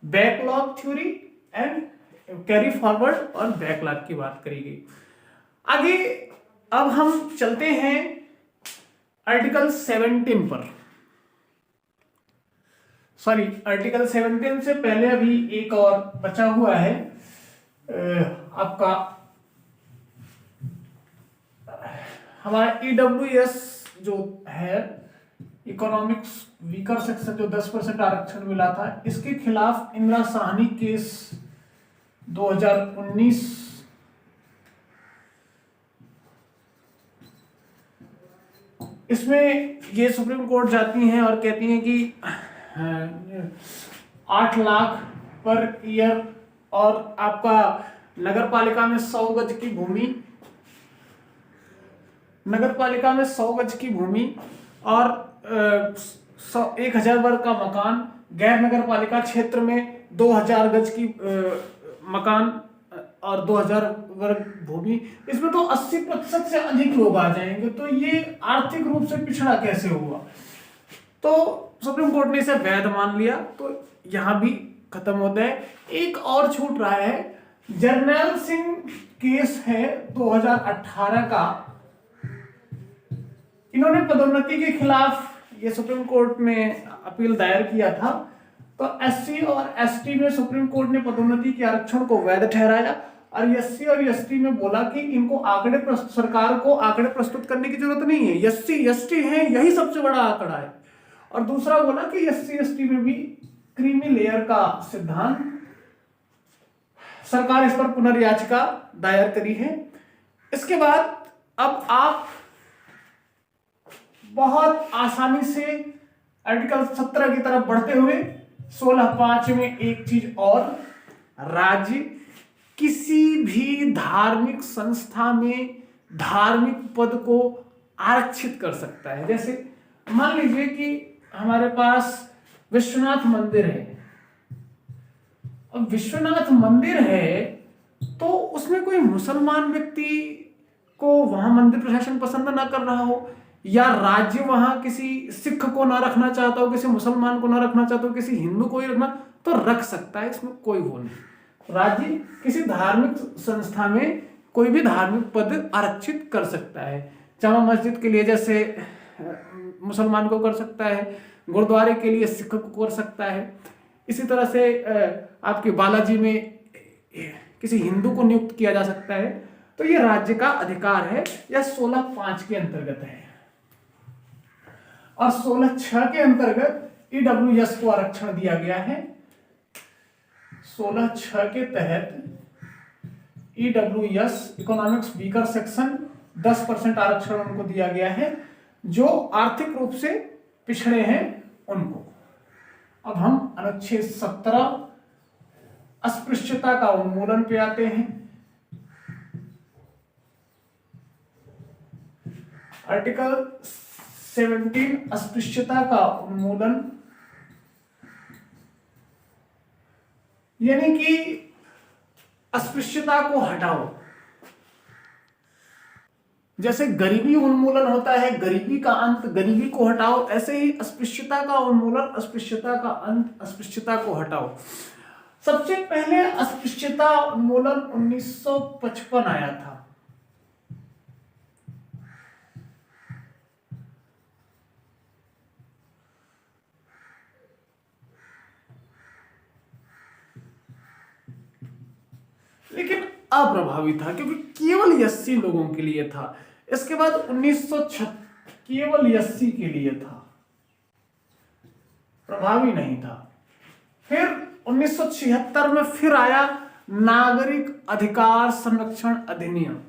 Backlog theory and carry forward और बैकलॉग की बात करी गई। आगे अब हम चलते हैं आर्टिकल 17 पर। सॉरी, आर्टिकल 17 से पहले अभी एक और बचा हुआ है आपका हमारा ईडब्ल्यूएस जो है, इकोनॉमिक्स वीकर सेक्शन, जो 10% आरक्षण मिला था, इसके खिलाफ इंदिरा साहनी केस 2019 इसमें ये सुप्रीम कोर्ट जाती हैं और कहती हैं कि 8 लाख पर ईयर, और आपका नगर पालिका में 100 गज की भूमि, नगर पालिका में 100 गज की भूमि और 1000 वर्ग का मकान, गैर नगर पालिका क्षेत्र में 2000 गज की मकान और 2000 वर्ग भूमि, इसमें तो 80% से अधिक लोग आ जाएंगे। तो ये आर्थिक रूप से पिछड़ा कैसे हुआ? तो सुप्रीम कोर्ट ने इसे वैध मान लिया, तो यहां भी खत्म होता है। एक और छूट रहा है, जर्नैल सिंह केस है 2018 का। इन्होंने पदोन्नति के खिलाफ ये सुप्रीम कोर्ट में अपील दायर किया था। तो एससी और एसटी में सुप्रीम कोर्ट ने पदोन्नति के आरक्षण को वैध ठहराया, और एससी और एसटी में बोला कि इनको सरकार को आंकड़े प्रस्तुत करने की जरूरत नहीं है, एससी एसटी है यही सबसे बड़ा आंकड़ा है। और दूसरा बोला कि एससी एसटी में भी क्रीमी लेयर का सिद्धांत, सरकार इस पर पुनर्याचिका दायर करी है। इसके बाद अब आप बहुत आसानी से आर्टिकल 17 की तरफ बढ़ते हुए 16(5) में एक चीज और, राज्य किसी भी धार्मिक संस्था में धार्मिक पद को आरक्षित कर सकता है। जैसे मान लीजिए कि हमारे पास विश्वनाथ मंदिर है, अब विश्वनाथ मंदिर है तो उसमें कोई मुसलमान व्यक्ति को वहां मंदिर प्रशासन पसंद ना कर रहा हो, या राज्य वहां किसी सिख को ना रखना चाहता हो, किसी मुसलमान को ना रखना चाहता हो, किसी हिंदू को ही रखना, तो रख सकता है, इसमें कोई वो नहीं। राज्य किसी धार्मिक संस्था में कोई भी धार्मिक पद आरक्षित कर सकता है। जामा मस्जिद के लिए जैसे मुसलमान को कर सकता है, गुरुद्वारे के लिए सिख को कर सकता है, इसी तरह से आपके बालाजी में किसी हिंदू को नियुक्त किया जा सकता है। तो ये राज्य का अधिकार है, यह 16(5) के अंतर्गत है। और 16(6) के अंतर्गत ईडब्ल्यूएस को आरक्षण दिया गया है। 16(6) के तहत ईडब्ल्यूएस इकोनॉमिक्स वीकर सेक्शन 10% आरक्षण उनको दिया गया है, जो आर्थिक रूप से पिछड़े हैं उनको। अब हम अनुच्छेद 17 अस्पृश्यता का उन्मूलन पे आते हैं। आर्टिकल 17 अस्पृश्यता का उन्मूलन, यानी कि अस्पृश्यता को हटाओ। जैसे गरीबी उन्मूलन होता है, गरीबी का अंत, गरीबी को हटाओ, ऐसे ही अस्पृश्यता का उन्मूलन, अस्पृश्यता का अंत, अस्पृश्यता को हटाओ। सबसे पहले अस्पृश्यता उन्मूलन 1955 आया था। लेकिन अप्रभावी था क्योंकि केवल 80 लोगों के लिए था। इसके बाद 1906 केवल 80 के लिए था, प्रभावी नहीं था। फिर 1976 में फिर आया नागरिक अधिकार संरक्षण अधिनियम।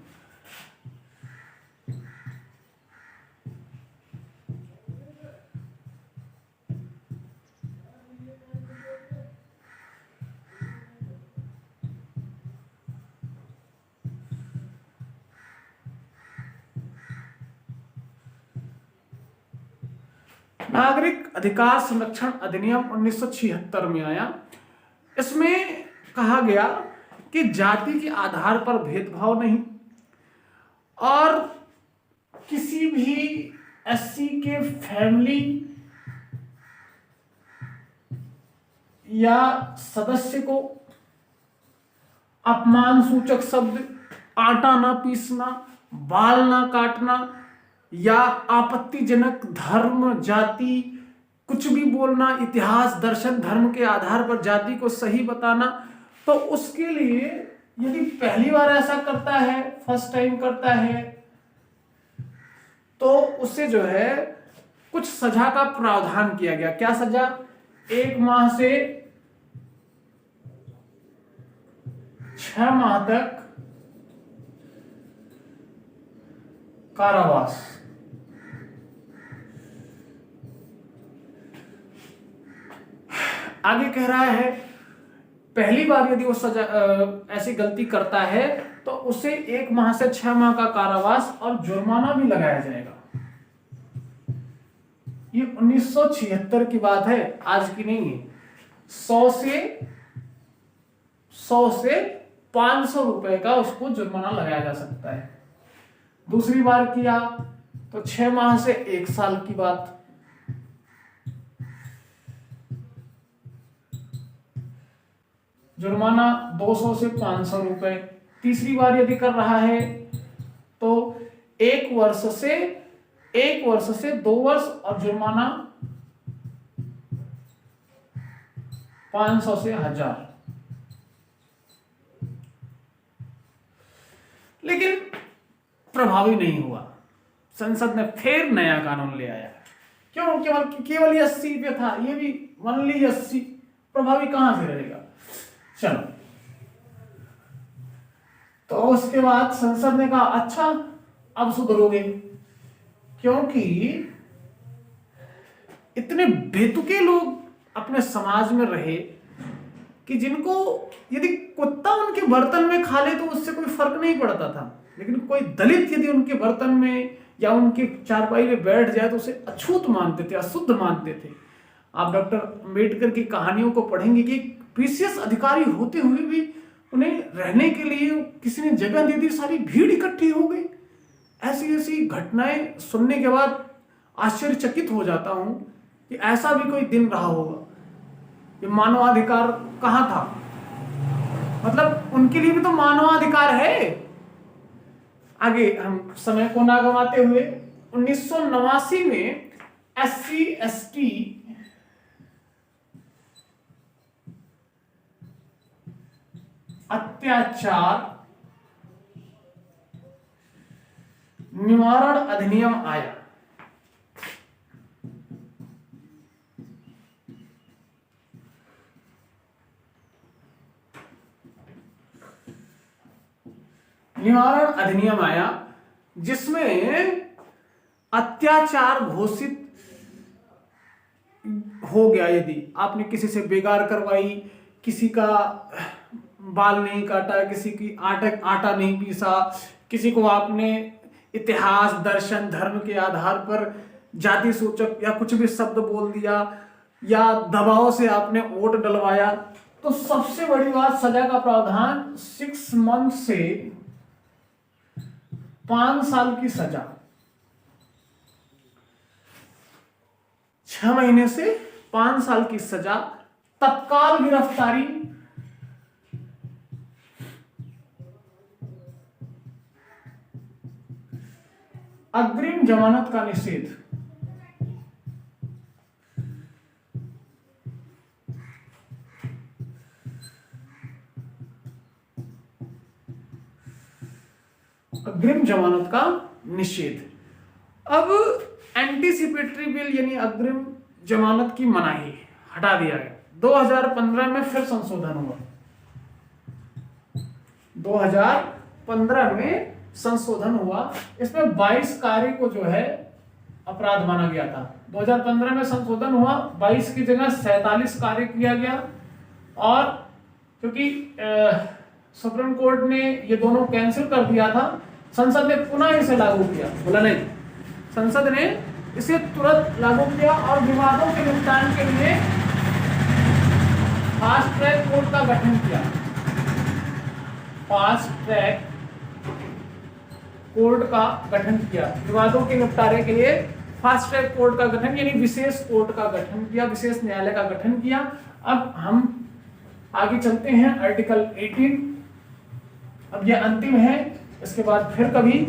नागरिक अधिकार संरक्षण अधिनियम 1976 में आया। इसमें कहा गया कि जाति के आधार पर भेदभाव नहीं, और किसी भी एससी के फैमिली या सदस्य को अपमान सूचक शब्द, आटा ना पीसना, बाल ना काटना, या आपत्तिजनक धर्म, जाति, कुछ भी बोलना, इतिहास, दर्शन, धर्म के आधार पर जाति को सही बताना, तो उसके लिए यदि पहली बार ऐसा करता है, फर्स्ट टाइम करता है, तो उससे जो है कुछ सजा का प्रावधान किया गया। क्या सजा? 1 माह से 6 माह तक कारावास। आगे कह रहा है पहली बार यदि वो सजा ऐसी गलती करता है तो उसे 1 माह से 6 माह का कारावास और जुर्माना भी लगाया जाएगा। ये 1976 की बात है, आज की नहीं है। 100 से 500 रुपए का उसको जुर्माना लगाया जा सकता है। दूसरी बार किया तो 6 माह से 1 साल की बात। जुर्माना 200 से 500 रुपए। तीसरी बार यदि कर रहा है तो 1 वर्ष से 2 वर्ष और जुर्माना 500 से 1000। लेकिन प्रभावी नहीं हुआ। संसद ने फिर नया कानून ले आया। क्यों? केवल 80 पे था, ये भी ओनली 80, प्रभावी कहां से रहेगा। चलो, तो उसके बाद संसद ने कहा अच्छा अब सुधरोगे, क्योंकि इतने बेतुके लोग अपने समाज में रहे कि जिनको यदि कुत्ता उनके बर्तन में खा ले तो उससे कोई फर्क नहीं पड़ता था, लेकिन कोई दलित यदि उनके बर्तन में या उनके चारपाई में बैठ जाए तो उसे अछूत मानते थे, अशुद्ध मानते थे। आप डॉक्टर अम्बेडकर की कहानियों को पढ़ेंगे कि पीसीएस अधिकारी होते हुए भी उन्हें रहने के लिए किसी ने जगह दे दी, सारी भीड़ इकट्ठी हो गई। ऐसी ऐसी घटनाएं सुनने के बाद आश्चर्यचकित हो जाता हूं कि ऐसा भी कोई दिन रहा होगा। ये मानवाधिकार कहां था? मतलब उनके लिए भी तो मानवाधिकार है। आगे हम समय को ना गंवाते हुए 1989 में SC ST अत्याचार निवारण अधिनियम आया। निवारण अधिनियम आया जिसमें अत्याचार घोषित हो गया। यदि आपने किसी से बेगार करवाई, किसी का बाल नहीं काटा, किसी की आटा नहीं पीसा, किसी को आपने इतिहास, दर्शन, धर्म के आधार पर जाति सूचक या कुछ भी शब्द बोल दिया, या दबाव से आपने वोट डलवाया, तो सबसे बड़ी बात सजा का प्रावधान 6 मंथ से 5 साल की सजा, 6 महीने से 5 साल की सजा, तत्काल गिरफ्तारी, अग्रिम जमानत का निषेध। अग्रिम जमानत का निषेध। अब एंटीसिपेटरी बेल यानी अग्रिम जमानत की मनाही हटा दिया गया। 2015 में फिर संशोधन हुआ। 2015 में संशोधन हुआ। इसमें 22 कार्य को जो है अपराध माना गया था। 2015 में संशोधन हुआ, 22 की जगह 47 कार्य किया गया। और क्योंकि सुप्रीम कोर्ट ने ये दोनों कैंसिल कर दिया था, संसद ने पुनः इसे लागू किया। बोला नहीं, संसद ने इसे तुरंत लागू किया और विवादों के निपटान के लिए फास्ट ट्रैक कोर्ट का गठन किया। फास्ट ट्रैक कोर्ट का गठन किया। विवादों के निपटारे के लिए फास्ट ट्रैक कोर्ट का गठन यानी विशेष कोर्ट का गठन किया, विशेष न्यायालय का गठन किया। अब हम आगे चलते हैं आर्टिकल 18। अब यह अंतिम है, इसके बाद फिर कभी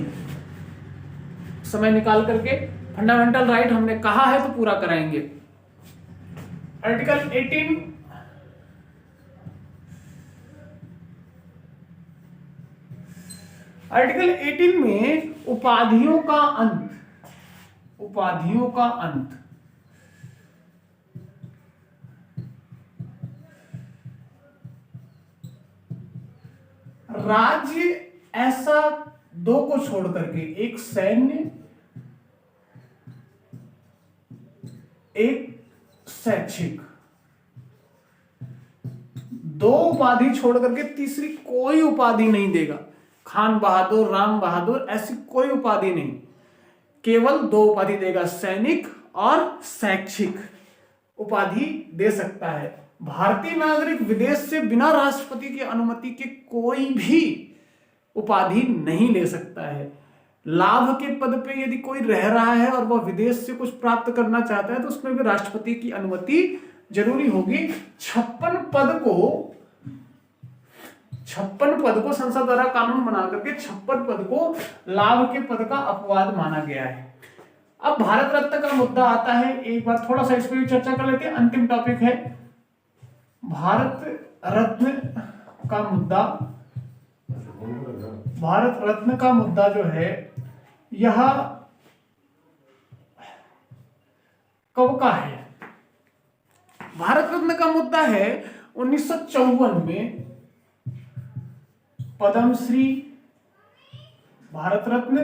समय निकाल करके फंडामेंटल राइट हमने कहा है तो पूरा कराएंगे। आर्टिकल 18 आर्टिकल 18 में उपाधियों का अंत, उपाधियों का अंत। राज्य ऐसा दो को छोड़ करके, एक सैन्य, एक शैक्षिक, दो उपाधि छोड़ करके तीसरी कोई उपाधि नहीं देगा। खान बहादुर, राम बहादुर ऐसी कोई उपाधि नहीं, केवल 2 उपाधि देगा, सैनिक और शैक्षिक उपाधि दे सकता है। भारतीय नागरिक विदेश से बिना राष्ट्रपति की अनुमति के कोई भी उपाधि नहीं ले सकता है। लाभ के पद पे यदि कोई रह रहा है और वह विदेश से कुछ प्राप्त करना चाहता है तो उसमें भी राष्ट्रपति की अनुमति जरूरी होगी। 56 पद को संसद द्वारा कानून बना करके 56 पद को लाभ के पद का अपवाद माना गया है। अब भारत रत्न का मुद्दा आता है, एक बार थोड़ा सा इस पर भी चर्चा कर लेते हैं। अंतिम टॉपिक है भारत रत्न का मुद्दा। भारत रत्न का मुद्दा जो है यह कब का है? भारत रत्न का मुद्दा है 1954 में पद्मश्री, भारत रत्न,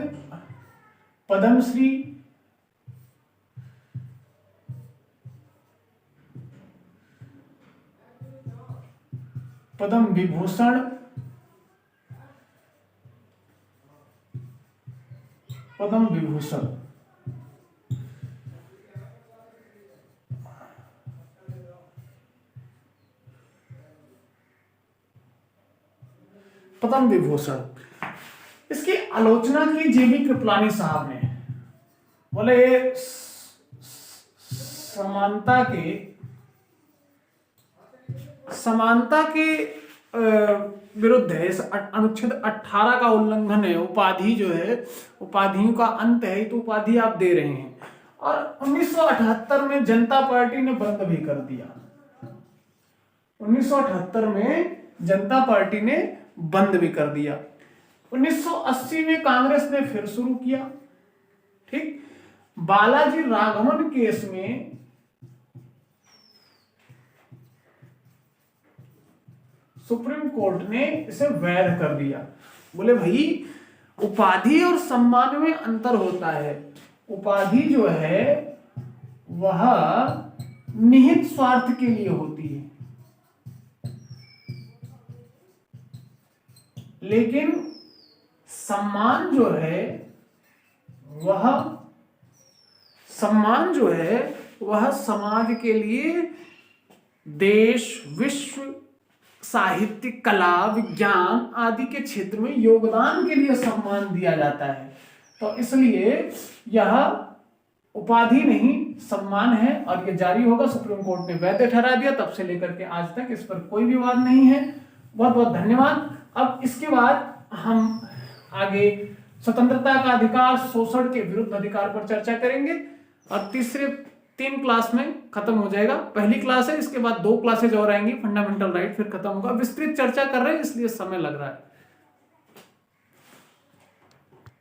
पद्मश्री, पद्म विभूषण, पद्म विभूषण, पद्म विभूषण, इसकी आलोचना की जेबी कृपलानी साहब ने। बोले समानता के विरुद्ध है, इस अनुच्छेद 18 का उल्लंघन है, उपाधि जो है उपाधियों का अंत है, तो उपाधि आप दे रहे हैं। और 1978 में जनता पार्टी ने बंद भी कर दिया। 1978 में जनता पार्टी ने बंद भी कर दिया। 1980 में कांग्रेस ने फिर शुरू किया। ठीक, बालाजी राघवन केस में सुप्रीम कोर्ट ने इसे वैध कर दिया। बोले भाई उपाधि और सम्मान में अंतर होता है। उपाधि जो है वह निहित स्वार्थ के लिए होती है, लेकिन सम्मान जो है वह समाज के लिए, देश, विश्व, साहित्य, कला, विज्ञान आदि के क्षेत्र में योगदान के लिए सम्मान दिया जाता है। तो इसलिए यह उपाधि नहीं सम्मान है और यह जारी होगा। सुप्रीम कोर्ट ने वैध ठहरा दिया, तब से लेकर के आज तक इस पर कोई विवाद नहीं है। बहुत बहुत धन्यवाद। अब इसके बाद हम आगे स्वतंत्रता का अधिकार, शोषण के विरुद्ध अधिकार पर चर्चा करेंगे और तीसरे 3 क्लास में खत्म हो जाएगा। पहली क्लास है, इसके बाद 2 क्लासेज और आएंगी, फंडामेंटल राइट, फिर खत्म होगा। विस्तृत चर्चा कर रहे हैं इसलिए समय लग रहा है।